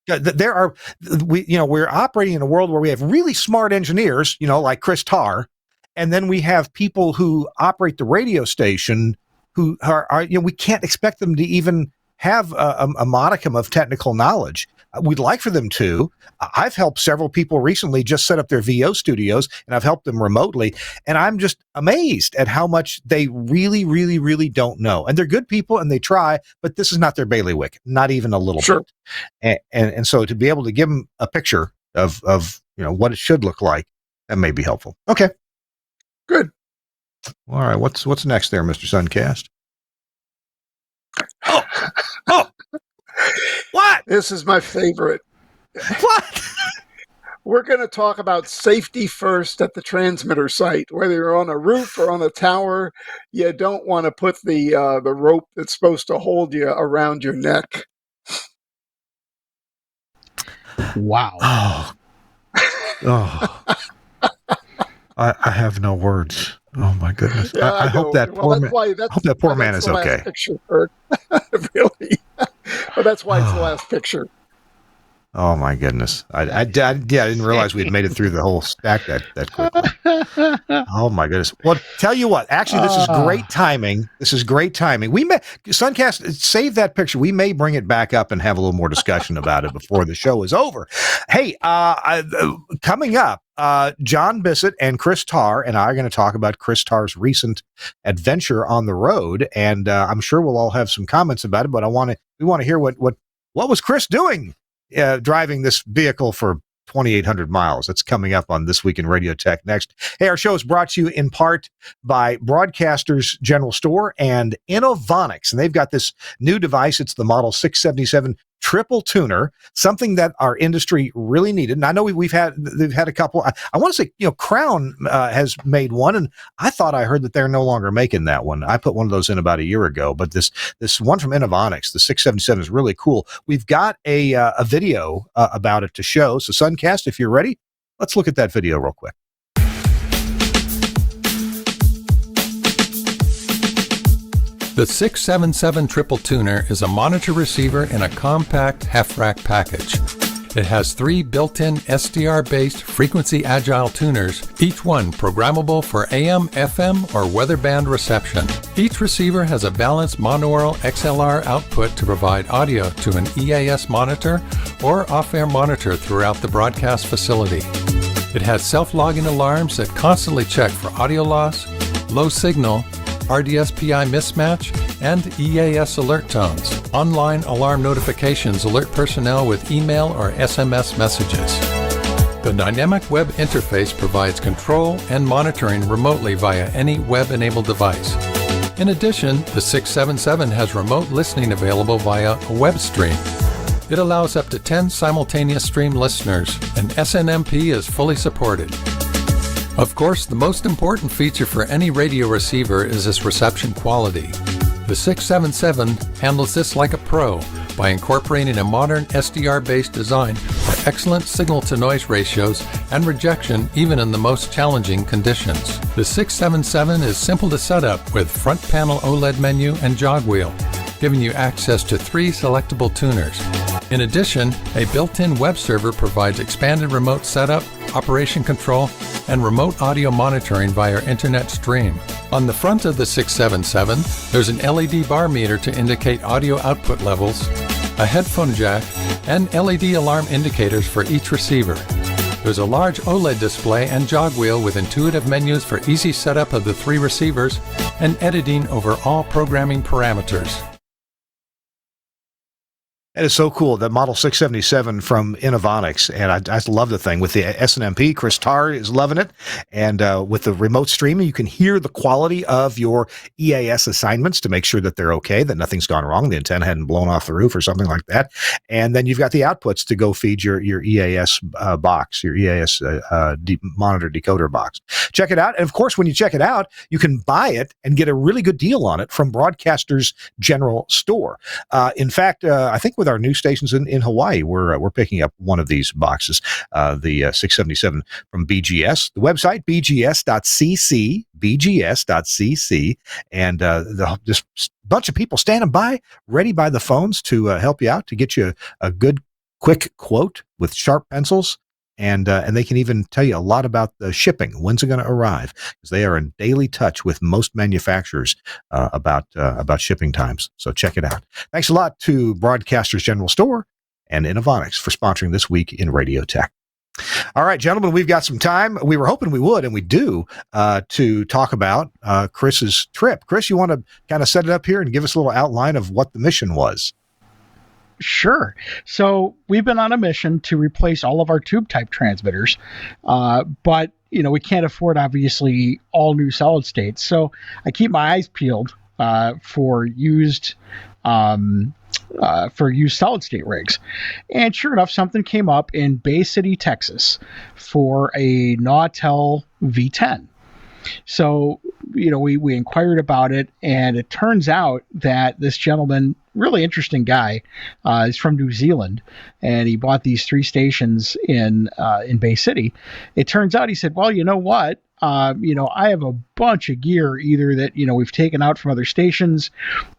There are we're operating in a world where we have really smart engineers, like Chris Tarr, and then we have people who operate the radio station who are we can't expect them to even have a modicum of technical knowledge. We'd like for them to. I've helped several people recently just set up their VO studios, and I've helped them remotely, and I'm just amazed at how much they really, really, really don't know. And they're good people, and they try, but this is not their bailiwick, not even a little Sure. bit. And so to be able to give them a picture of what it should look like, that may be helpful. Okay. Good. All right. What's next there, Mr. Suncast? Oh, what? This is my favorite. What? We're going to talk about safety first at the transmitter site. Whether you're on a roof or on a tower, you don't want to put the rope that's supposed to hold you around your neck. Wow. Oh. I have no words. Oh my goodness. Yeah, I hope that well, poor man. I hope that poor man is the okay. last picture, Kurt. Really. Well, that's why it's the last picture. Oh my goodness! I didn't realize we had made it through the whole stack that quickly. Oh my goodness! Well, tell you what. Actually, this is great timing. This is great timing. We may Suncast save that picture. We may bring it back up and have a little more discussion about it before the show is over. Hey, coming up, John Bisset and Chris Tarr and I are going to talk about Chris Tarr's recent adventure on the road, and I'm sure we'll all have some comments about it. But we want to hear what was Chris doing. Driving this vehicle for 2,800 miles. That's coming up on This Week in Radio Tech next. Hey, our show is brought to you in part by Broadcasters General Store and Innovonics. And they've got this new device. It's the Model 677 Triple Tuner, something that our industry really needed. And I know they've had a couple. I want to say, Crown has made one, and I thought I heard that they're no longer making that one. I put one of those in about a year ago, but this one from Innovonics, the 677, is really cool. We've got a video about it to show. So Suncast, if you're ready, let's look at that video real quick. The 677 Triple Tuner is a monitor receiver in a compact half-rack package. It has 3 built-in SDR-based frequency agile tuners, each one programmable for AM, FM, or weather band reception. Each receiver has a balanced monaural XLR output to provide audio to an EAS monitor or off-air monitor throughout the broadcast facility. It has self-logging alarms that constantly check for audio loss, low signal, RDSPI mismatch, and EAS alert tones. Online alarm notifications alert personnel with email or SMS messages. The dynamic web interface provides control and monitoring remotely via any web-enabled device. In addition, the 677 has remote listening available via a web stream. It allows up to 10 simultaneous stream listeners, and SNMP is fully supported. Of course, the most important feature for any radio receiver is its reception quality. The 677 handles this like a pro by incorporating a modern SDR-based design for excellent signal-to-noise ratios and rejection even in the most challenging conditions. The 677 is simple to set up with front panel OLED menu and jog wheel, giving you access to 3 selectable tuners. In addition, a built-in web server provides expanded remote setup, operation control, and remote audio monitoring via internet stream. On the front of the 677, there's an LED bar meter to indicate audio output levels, a headphone jack, and LED alarm indicators for each receiver. There's a large OLED display and jog wheel with intuitive menus for easy setup of the 3 receivers and editing over all programming parameters. That is so cool. The Model 677 from Innovonics, and I love the thing with the SNMP. Chris Tarr is loving it, and with the remote streaming, you can hear the quality of your EAS assignments to make sure that they're okay, that nothing's gone wrong, the antenna hadn't blown off the roof or something like that. And then you've got the outputs to go feed your EAS box, your EAS monitor decoder box. Check it out, and of course, when you check it out, you can buy it and get a really good deal on it from Broadcasters General Store. In fact, I think with our new stations in Hawaii, we're picking up one of these boxes, the 677 from BGS. The website, bgs.cc, bgs.cc, and just a bunch of people standing by, ready by the phones to help you out, to get you a good, quick quote with sharp pencils. And they can even tell you a lot about the shipping. When's it going to arrive? Because they are in daily touch with most manufacturers about shipping times. So check it out. Thanks a lot to Broadcasters General Store and Innovonics for sponsoring This Week in Radio Tech. All right, gentlemen, we've got some time. We were hoping we would, and we do, to talk about Chris's trip. Chris, you want to kind of set it up here and give us a little outline of what the mission was? Sure. So we've been on a mission to replace all of our tube type transmitters, but we can't afford obviously all new solid states. So I keep my eyes peeled for used solid state rigs, and sure enough, something came up in Bay City, Texas, for a Nautel V10. So, we inquired about it, and it turns out that this gentleman, really interesting guy, is from New Zealand, and he bought these 3 stations in Bay City. It turns out, he said, well, you know what? I have a bunch of gear either that, we've taken out from other stations,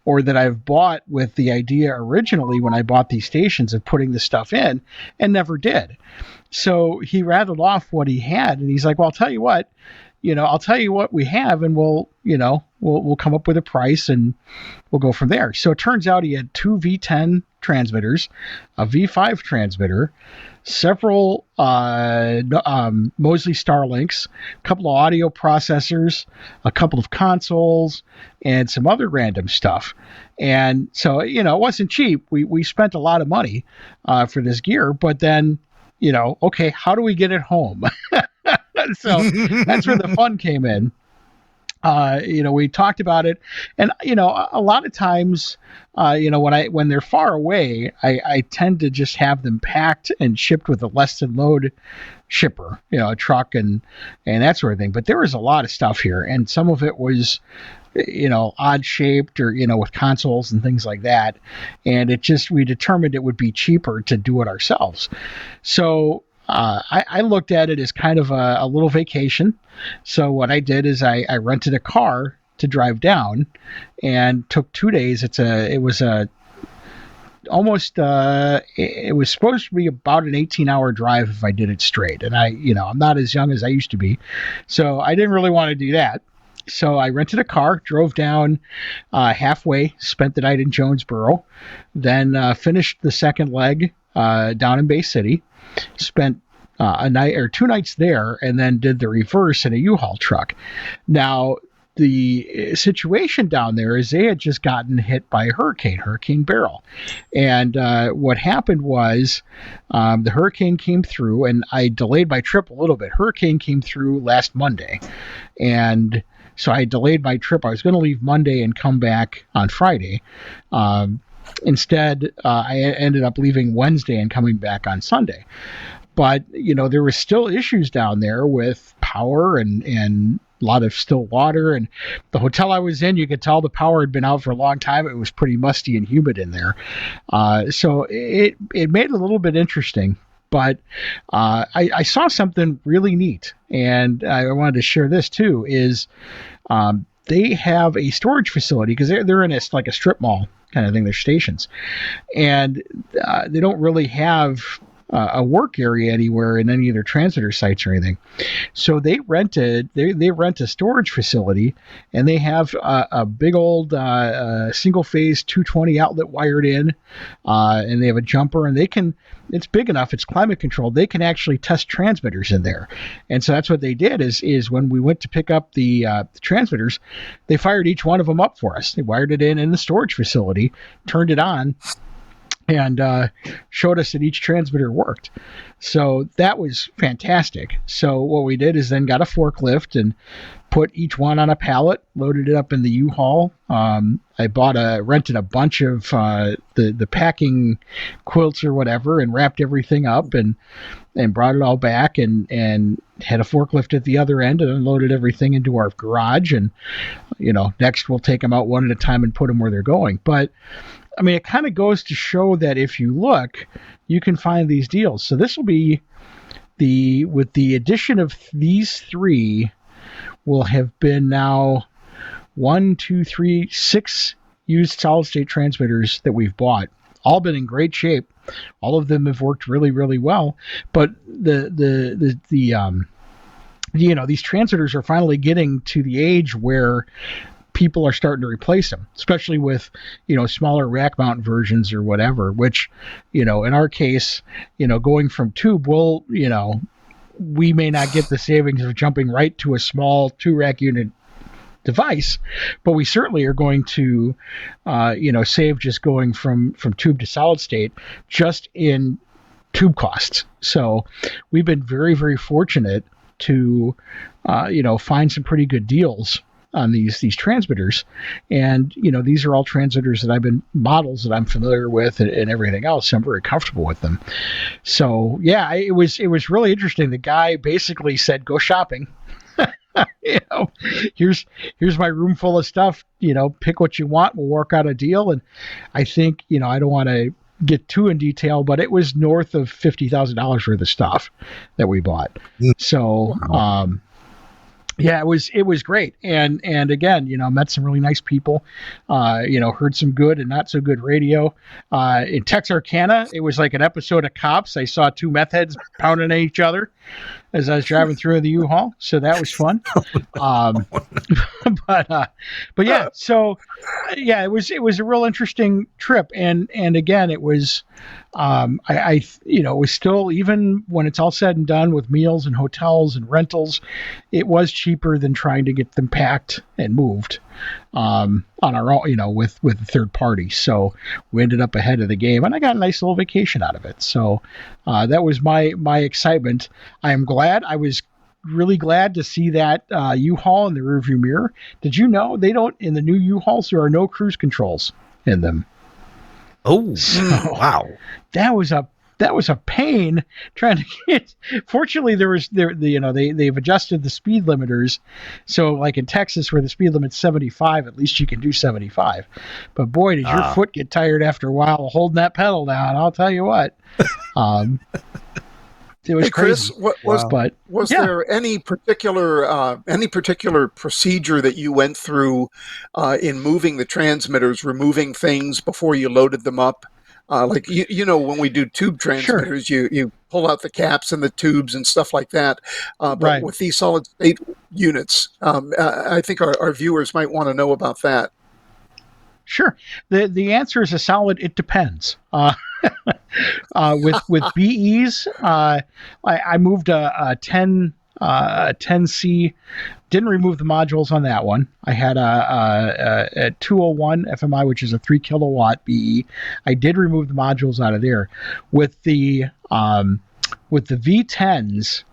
or that I've bought with the idea originally when I bought these stations of putting this stuff in, and never did. So he rattled off what he had, and he's like, well, I'll tell you what we have, and we'll come up with a price, and we'll go from there. So it turns out he had 2 V10 transmitters, a V5 transmitter, several Mosley Starlinks, a couple of audio processors, a couple of consoles, and some other random stuff. And so, it wasn't cheap. We spent a lot of money for this gear, but then, okay, how do we get it home? So that's where the fun came in. We talked about it, and a lot of times, when they're far away, I tend to just have them packed and shipped with a less than load shipper, a truck and that sort of thing. But there was a lot of stuff here, and some of it was, odd shaped, or with consoles and things like that. And we determined it would be cheaper to do it ourselves. So I looked at it as kind of a little vacation. So what I did is I rented a car to drive down, and took 2 days. It was supposed to be about an 18-hour drive if I did it straight. And I'm not as young as I used to be, so I didn't really want to do that. So I rented a car, drove down halfway, spent the night in Jonesboro, then finished the second leg down in Bay City, spent a night or 2 nights there, and then did the reverse in a U-Haul truck. Now, the situation down there is they had just gotten hit by a Hurricane Beryl. And what happened was the hurricane came through, and I delayed my trip a little bit. Hurricane came through last Monday, and so I delayed my trip. I was going to leave Monday and come back on Friday. Instead, I ended up leaving Wednesday and coming back on Sunday. But, there were still issues down there with power and a lot of still water. And the hotel I was in, you could tell the power had been out for a long time. It was pretty musty and humid in there. So it made it a little bit interesting. But I saw something really neat, and I wanted to share this too, is they have a storage facility, because they're in a strip mall kind of thing, they're stations. And they don't really have a work area anywhere in any of their transmitter sites or anything. So they rent a storage facility, and they have a big old single phase 220 outlet wired in, and they have a jumper, and it's big enough, it's climate controlled, they can actually test transmitters in there. And so that's what they did is when we went to pick up the transmitters, they fired each one of them up for us. They wired it in the storage facility, turned it on, and showed us that each transmitter worked. So that was fantastic. So what we did is then got a forklift and put each one on a pallet, loaded it up in the U-Haul. I rented a bunch of the packing quilts or whatever, and wrapped everything up and brought it all back, and had a forklift at the other end and unloaded everything into our garage. And next we'll take them out one at a time and put them where they're going. But I mean, it kind of goes to show that if you look, you can find these deals. So this will be with the addition of these three, will have been now 6 used solid state transmitters that we've bought. All been in great shape. All of them have worked really, really well. But these transmitters are finally getting to the age where people are starting to replace them, especially with smaller rack mount versions or whatever, which in our case, going from tube, we may not get the savings of jumping right to a small 2-rack unit device, but we certainly are going to save just going from tube to solid state just in tube costs. So we've been very, very fortunate to find some pretty good deals on these transmitters. And these are all transmitters models that I'm familiar with, and everything else, so I'm very comfortable with them. So yeah, it was really interesting. The guy basically said, go shopping. Here's my room full of stuff, pick what you want, we'll work out a deal. And I think I don't want to get too in detail, but it was north of $50,000 worth of stuff that we bought. So yeah, it was great. And again, met some really nice people, heard some good and not so good radio. In Texarkana, it was like an episode of Cops. I saw 2 meth heads pounding at each other as I was driving through the U-Haul. So that was fun. But yeah, so yeah, it was a real interesting trip. And again, it was, it was still, even when it's all said and done with meals and hotels and rentals, it was cheaper than trying to get them packed and moved on our own, with a third party. So we ended up ahead of the game, and I got a nice little vacation out of it. So that was my excitement. I was really glad to see that U-Haul in the rearview mirror. Did you know in the new U-Hauls, there are no cruise controls in them? Oh, so, wow. That was a pain trying to get. Fortunately, they've adjusted the speed limiters. So like in Texas, where the speed limit's 75, at least you can do 75. But boy, did your foot get tired after a while of holding that pedal down. I'll tell you what. it was Hey, Chris, crazy. Wow. Was Yeah. there any particular procedure that you went through in moving the transmitters, removing things before you loaded them up? Like when we do tube Sure. transmitters, you pull out the caps and the tubes and stuff like that. But Right. with these solid state units, I think our viewers might want to know about that. Sure. The answer is a solid. It depends. With BEs, I moved a 10C. Didn't remove the modules on that one. I had a 201 FMI, which is a 3 kilowatt BE. I did remove the modules out of there. With the V10s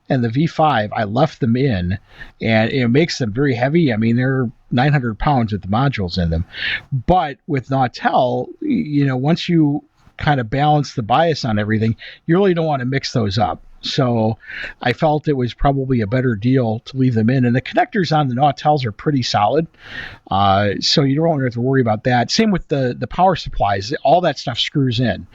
and the V5, I left them in, and it makes them very heavy. I mean, they're 900 pounds with the modules in them. But with Nautel, once you kind of balance the bias on everything, you really don't want to mix those up. So I felt it was probably a better deal to leave them in. And the connectors on the Nautels are pretty solid. So you don't have to worry about that. Same with the power supplies. All that stuff screws in.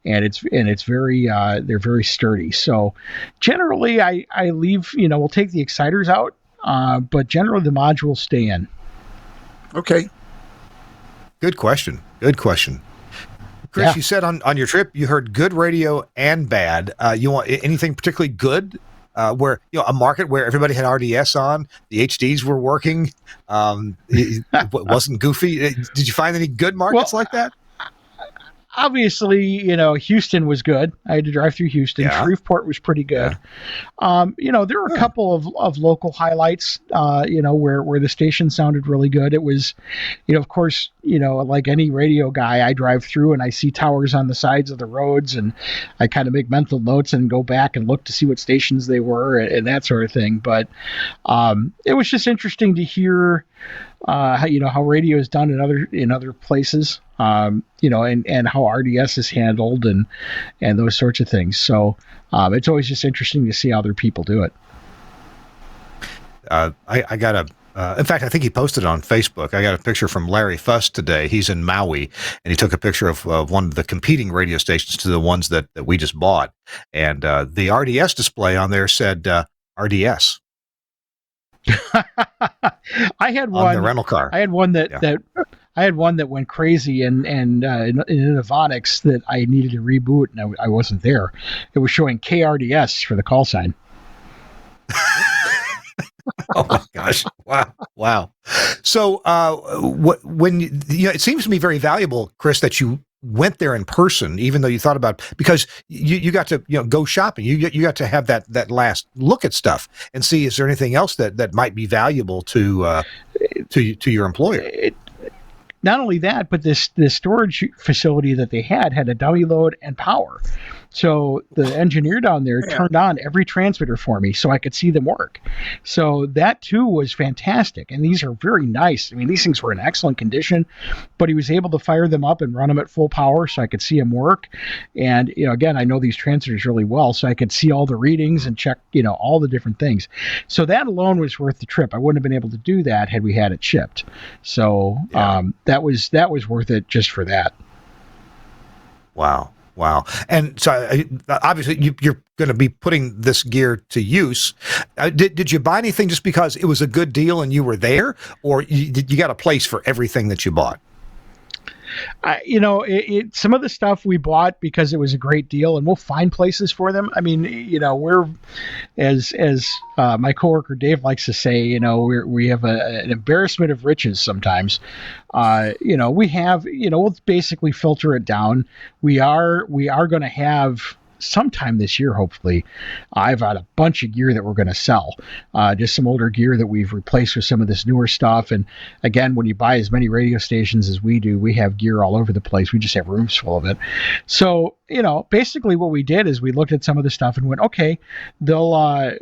And it's very they're very sturdy. So generally I leave, we'll take the exciters out, but generally the modules stay in. Okay. Good question. Chris, you said on your trip you heard good radio and bad. You want anything particularly good? Where a market where everybody had RDS on, the HDs were working, it wasn't goofy. Did you find any good markets like that? Obviously, Houston was good. I had to drive through Houston. Yeah. Shreveport was pretty good. There were a couple of local highlights, where the station sounded really good. It was, of course, like any radio guy, I drive through and I see towers on the sides of the roads, and I kind of make mental notes and go back and look to see what stations they were and that sort of thing. But it was just interesting to hear how radio is done in other places, and how RDS is handled and those sorts of things. So it's always just interesting to see how other people do it. I got in fact, I think he posted it on Facebook. I got a picture from Larry Fuss today. He's in Maui, and he took a picture of one of the competing radio stations to the ones that we just bought. And the RDS display on there said RDS. I had on the rental car. I had one that went crazy and in Avonics that I needed to reboot, and I wasn't there. It was showing KRDS for the call sign. Oh my gosh! Wow. So, when it seems to me very valuable, Chris, that you went there in person, even though you thought about, because you got to go shopping. You got to have that last look at stuff and see, is there anything else that might be valuable to your employer. Not only that, but this storage facility that they had a dummy load and power. So the engineer down there turned on every transmitter for me so I could see them work. So that too was fantastic. And these are very nice. I mean, these things were in excellent condition, but he was able to fire them up and run them at full power so I could see them work. And, again, I know these transmitters really well, so I could see all the readings and check, all the different things. So that alone was worth the trip. I wouldn't have been able to do that had we had it shipped. So that was worth it just for that. Wow. And so obviously you're going to be putting this gear to use. Did you buy anything just because it was a good deal and you were there, or you got a place for everything that you bought? Some of the stuff we bought because it was a great deal, and we'll find places for them. I mean, we're, as my coworker Dave likes to say, we have an embarrassment of riches sometimes. We have, we'll basically filter it down. We are going to have sometime this year, hopefully. I've got a bunch of gear that we're going to sell, just some older gear that we've replaced with some of this newer stuff. And again, when you buy as many radio stations as we do, we have gear all over the place. We just have rooms full of it. So, basically what we did is we looked at some of the stuff and went, okay, they'll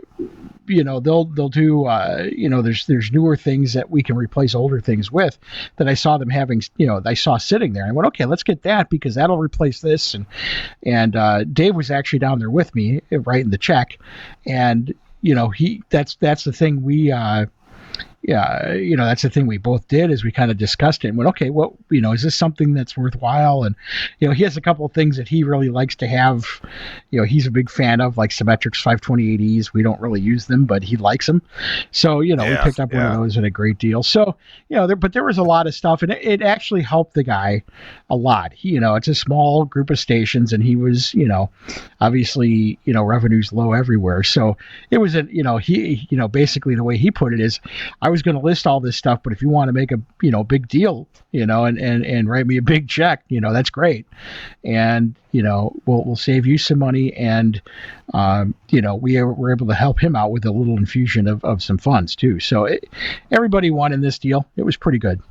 do, there's newer things that we can replace older things with that I saw them having, I saw sitting there. And I went, okay, let's get that because that'll replace this. And Dave was actually down there with me writing the check. And, that's the thing we, that's the thing we both did is we kind of discussed it and went, okay, what, is this something that's worthwhile? And, he has a couple of things that he really likes to have, he's a big fan of, like Symmetrix 528Es. We don't really use them, but he likes them. So, we picked up one of those at a great deal. So, but there was a lot of stuff, and it actually helped the guy a lot. It's a small group of stations, and he was, obviously, revenue's low everywhere. So it was he, basically the way he put it is, I was going to list all this stuff, but if you want to make a big deal, and write me a big check, that's great, and we'll save you some money, and we were able to help him out with a little infusion of some funds too. So everybody won in this deal. It was pretty good.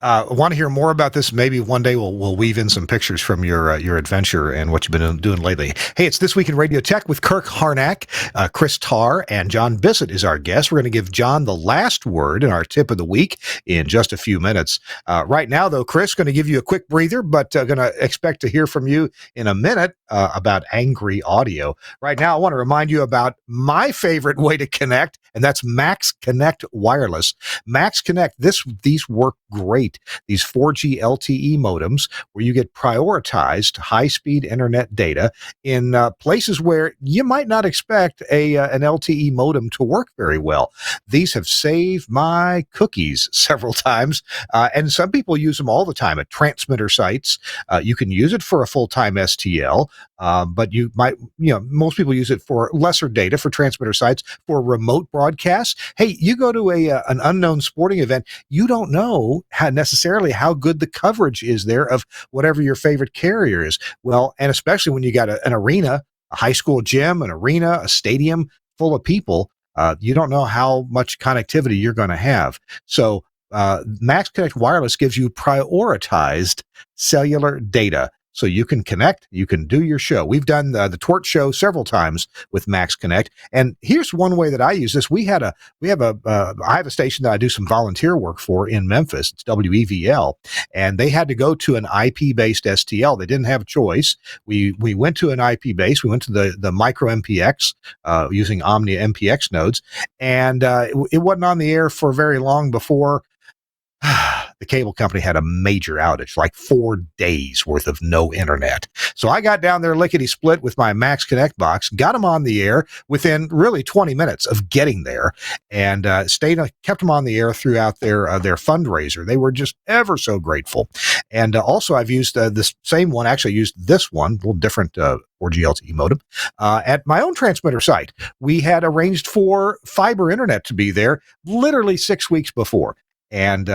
I want to hear more about this. Maybe one day we'll weave in some pictures from your adventure and what you've been doing lately. Hey, it's This Week in Radio Tech with Kirk Harnack. Chris Tarr and John Bisset is our guest. We're going to give John the last word in our tip of the week in just a few minutes. Right now, though, Chris, going to give you a quick breather, but going to expect to hear from you in a minute about angry audio. Right now, I want to remind you about my favorite way to connect, and that's Max Connect Wireless. Max Connect, these work great. These 4G LTE modems where you get prioritized high-speed internet data in places where you might not expect an LTE modem to work very well. These have saved my cookies several times, and some people use them all the time at transmitter sites. You can use it for a full-time STL, but you might, most people use it for lesser data for transmitter sites for remote broadcasts. Hey, you go to an unknown sporting event, you don't know necessarily how good the coverage is there of whatever your favorite carrier is. Well, and especially when you got an arena, a high school gym, an arena, a stadium full of people, you don't know how much connectivity you're going to have. So Max Connect Wireless gives you prioritized cellular data. So you can connect, you can do your show. We've done the TWiRT show several times with Max Connect. And here's one way that I use this. I have a station that I do some volunteer work for in Memphis. It's WEVL. And they had to go to an IP-based STL. They didn't have a choice. We went to an IP base. We went to the micro MPX using Omnia MPX nodes. And it wasn't on the air for very long before the cable company had a major outage, like 4 days worth of no internet. So I got down there lickety split with my Max Connect box, got them on the air within really 20 minutes of getting there, and kept them on the air throughout their fundraiser. They were just ever so grateful. And also I've used this same one, actually used this one, a little different 4G LTE modem, at my own transmitter site. We had arranged for fiber internet to be there literally 6 weeks before. And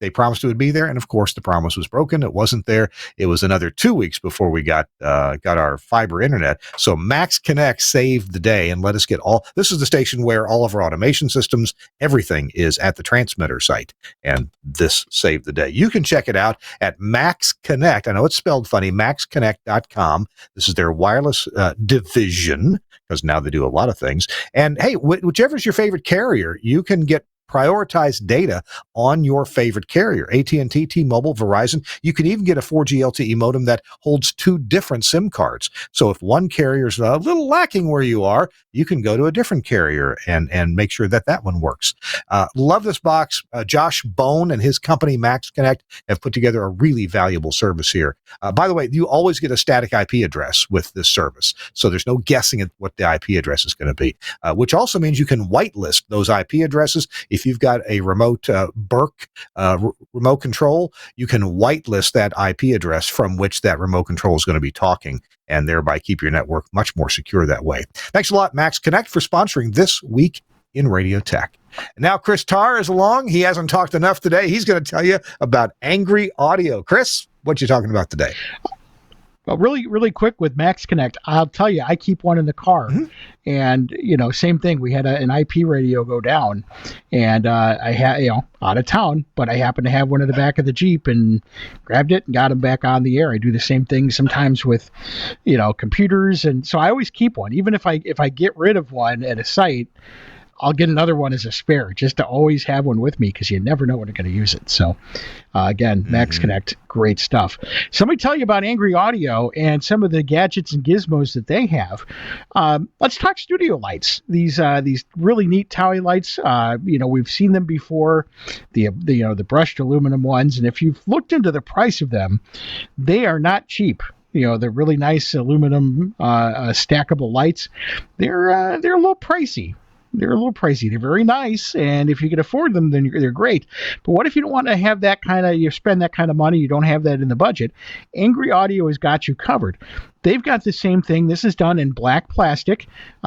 they promised it would be there, and of course the promise was broken. It wasn't there. It was another 2 weeks before we got our fiber internet. So Max Connect saved the day and let us get all. This is the station where all of our automation systems, everything is at the transmitter site, and this saved the day. You can check it out at Max Connect. I know it's spelled funny. MaxConnect.com. This is their wireless division, because now they do a lot of things. And hey, whichever's your favorite carrier, you can get prioritized data on your favorite carrier, AT&T, T-Mobile, Verizon. You can even get a 4G LTE modem that holds 2 different SIM cards. So if one carrier is a little lacking where you are, you can go to a different carrier and make sure that one works. Love this box. Josh Bone and his company, Max Connect, have put together a really valuable service here. By the way, you always get a static IP address with this service. So there's no guessing at what the IP address is going to be, which also means you can whitelist those IP addresses. If you've got a remote Burke remote control, you can whitelist that IP address from which that remote control is going to be talking, and thereby keep your network much more secure that way. Thanks a lot, Max Connect, for sponsoring This Week in Radio Tech. And now Chris Tarr is along. He hasn't talked enough today. He's going to tell you about angry audio. Chris, what you talking about today? Well, really, really quick with Max Connect, I'll tell you, I keep one in the car, and same thing. We had an IP radio go down, and I had out of town, but I happened to have one in the back of the Jeep and grabbed it and got him back on the air. I do the same thing sometimes with computers, and so I always keep one, even if I get rid of one at a site. I'll get another one as a spare, just to always have one with me, because you never know when you're going to use it. So again, Max Connect, great stuff. So let me tell you about Angry Audio and some of the gadgets and gizmos that they have. Let's talk studio lights. These really neat Towie lights. We've seen them before, the brushed aluminum ones, and if you've looked into the price of them, they are not cheap. They're really nice aluminum stackable lights. They're a little pricey. They're very nice, and if you can afford them, then they're great. But what if you don't want to have that you spend that kind of money, you don't have that in the budget? Angry Audio has got you covered. They've got the same thing. This is done in black plastic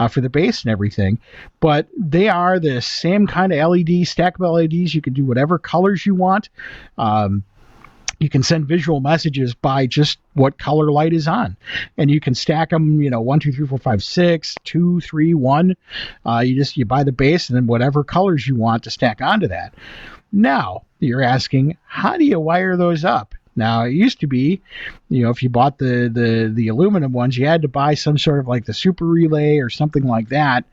for the base and everything, but they are the same kind of LED, stackable LEDs. You can do whatever colors you want. You can send visual messages by just what color light is on, and you can stack them, 1, 2, 3, 4, 5, 6, 2, 3, 1. You buy the base and then whatever colors you want to stack onto that. Now you're asking, how do you wire those up? Now, it used to be, if you bought the aluminum ones, you had to buy some sort of like the super relay or something like that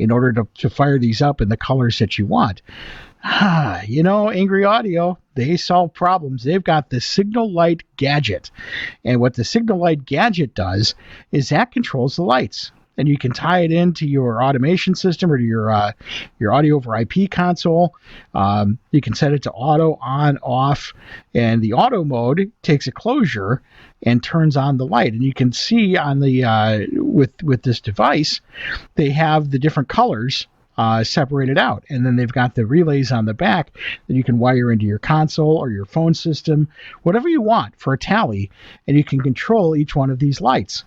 in order to fire these up in the colors that you want. Angry Audio, they solve problems. They've got the Signal Light Gadget. And what the Signal Light Gadget does is that controls the lights. And you can tie it into your automation system or to your audio over IP console. You can set it to auto, on, off. And the auto mode takes a closure and turns on the light. And you can see on the with this device, they have the different colors separated out, and then they've got the relays on the back that you can wire into your console or your phone system, whatever you want for a tally, and you can control each one of these lights.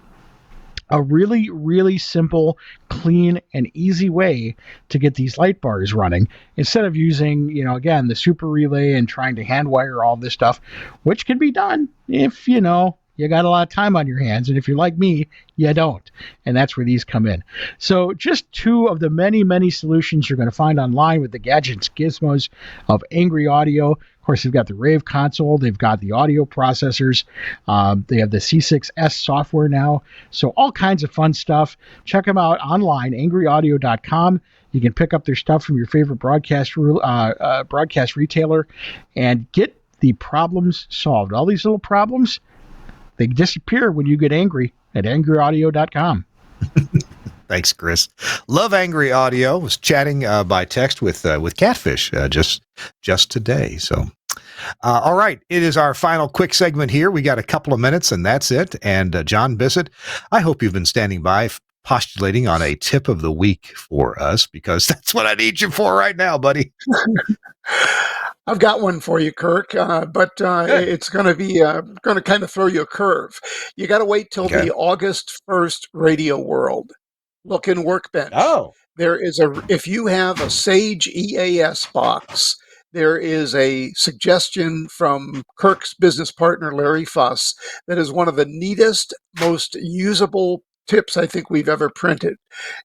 A really, really simple, clean, and easy way to get these light bars running instead of using, again, the super relay and trying to hand wire all this stuff, which can be done if, you got a lot of time on your hands. And if you're like me, you don't. And that's where these come in. So just two of the many, many solutions you're going to find online with the gadgets, gizmos of Angry Audio. Of course, they've got the Rave console. They've got the audio processors. They have the C6S software now. So all kinds of fun stuff. Check them out online, angryaudio.com. You can pick up their stuff from your favorite broadcast retailer and get the problems solved. All these little problems, they disappear when you get angry at angryaudio.com. Thanks, Chris. Love Angry Audio. Was chatting by text with Catfish just today. So, all right. It is our final quick segment here. We got a couple of minutes, and that's it. And John Bisset, I hope you've been standing by postulating on a tip of the week for us, because that's what I need you for right now, buddy. I've got one for you, Kirk, but it's going to be going to kind of throw you a curve. You got to wait till the August 1st Radio World. Look in Workbench. Oh, there is if you have a Sage EAS box, there is a suggestion from Kirk's business partner, Larry Fuss, that is one of the neatest, most usable tips I think we've ever printed,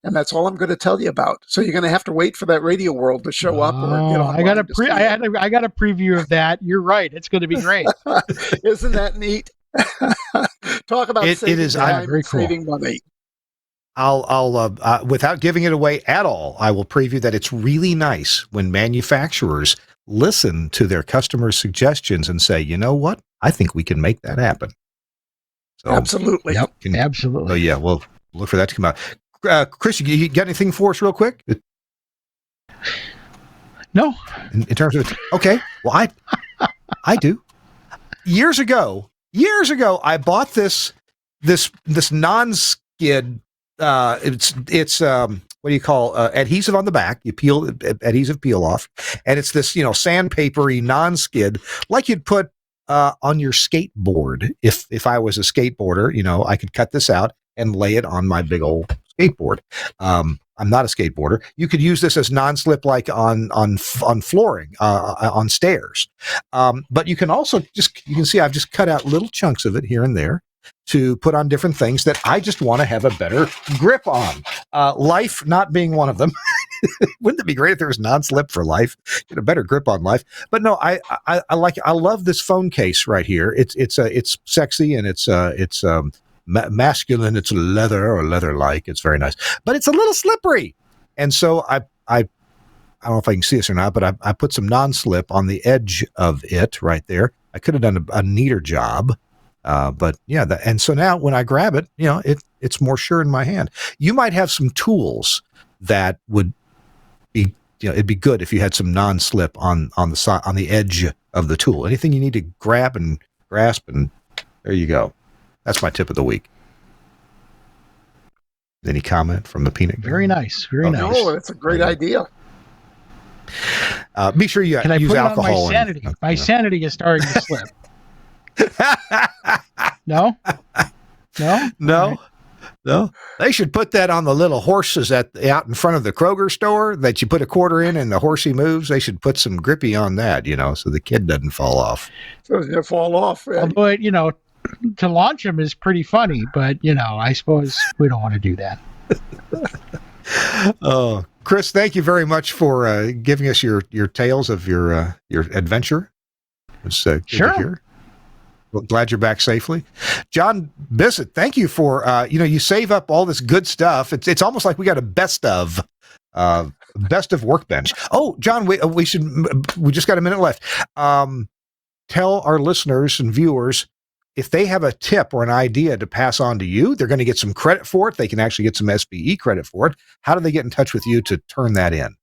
and that's all I'm going to tell you about. So you're going to have to wait for that Radio World to show up or get on. I got a preview of that. You're right. It's going to be great. Isn't that neat? Talk about saving time, very cool. Saving money. I'll without giving it away at all, I will preview that it's really nice when manufacturers listen to their customers' suggestions and say, you know what, I think we can make that happen. So, absolutely. Yep. Absolutely. Oh yeah, well, look for that to come out. Chris, you got anything for us real quick? No. In terms of, okay, well, I do. Years ago, I bought this non-skid. It's what do you call adhesive on the back? You peel adhesive peel off, and it's this sandpapery non-skid like you'd put on your skateboard. If I was a skateboarder, I could cut this out and lay it on my big old skateboard. I'm not a skateboarder. You could use this as non-slip, like on flooring, on stairs. But you can also you can see I've just cut out little chunks of it here and there to put on different things that I just want to have a better grip on. Life not being one of them. Wouldn't it be great if there was non-slip for life? Get a better grip on life. But no, I like it. I love this phone case right here. It's sexy and it's masculine. It's leather or leather-like. It's very nice, but it's a little slippery. And so I don't know if I can see this or not, but I put some non-slip on the edge of it right there. I could have done a neater job, but yeah. And so now when I grab it, it's more sure in my hand. You might have some tools that would be, it'd be good if you had some non-slip on the side, on the edge of the tool. Anything you need to grab and grasp, and there you go. That's my tip of the week. Any comment from the peanut gallery? Very nice. Very nice. No, it's a great idea. Be sure you Can I use put it alcohol. on my sanity? My sanity is starting to slip. No? No? No. No. They should put that on the little horses out in front of the Kroger store that you put a quarter in and the horsey moves. They should put some grippy on that, so the kid doesn't fall off. So you fall off. Although, to launch them is pretty funny, but, I suppose we don't want to do that. Oh, Chris, thank you very much for giving us your tales of your adventure. It's good to hear. Well, glad you're back safely. John Bisset, thank you for, you save up all this good stuff. It's almost like we got a best of Workbench. Oh, John, we just got a minute left. Tell our listeners and viewers, if they have a tip or an idea to pass on to you, they're going to get some credit for it. They can actually get some SBE credit for it. How do they get in touch with you to turn that in?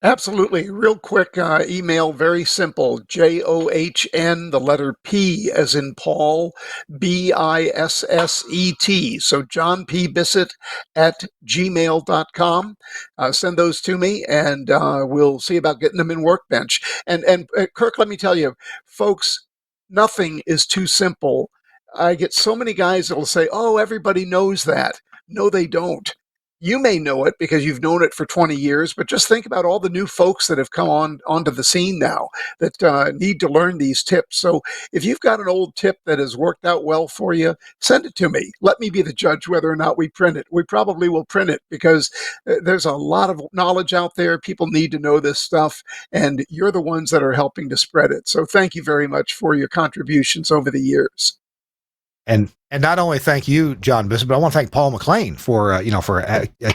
Absolutely. Real quick email, very simple. JOHN, the letter P as in Paul, BISSET. So John P. Bisset at gmail.com. Send those to me, and we'll see about getting them in Workbench. And Kirk, let me tell you, folks, nothing is too simple. I get so many guys that will say, oh, everybody knows that. No, they don't. You may know it because you've known it for 20 years, but just think about all the new folks that have come onto the scene now that need to learn these tips. So if you've got an old tip that has worked out well for you, send it to me. Let me be the judge whether or not we print it. We probably will print it because there's a lot of knowledge out there. People need to know this stuff, and you're the ones that are helping to spread it. So thank you very much for your contributions over the years. And not only thank you, John Bisset, but I want to thank Paul McLean for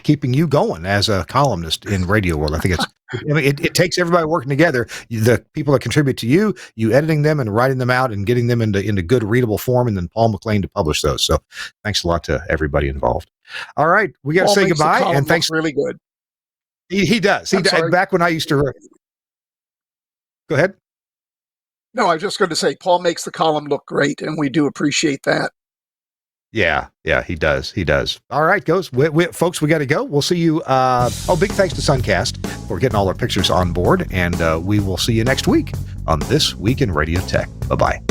keeping you going as a columnist in Radio World. I think it takes everybody working together. The people that contribute to you editing them and writing them out and getting them into good readable form, and then Paul McLean to publish those. So thanks a lot to everybody involved. All right, we got to say goodbye, and thanks. Really good. He does. Back when I used to. Go ahead. No, I was just going to say, Paul makes the column look great, and we do appreciate that. Yeah, he does. All right, folks, we got to go. We'll see you. Big thanks to Suncast for getting all our pictures on board, and we will see you next week on This Week in Radio Tech. Bye-bye.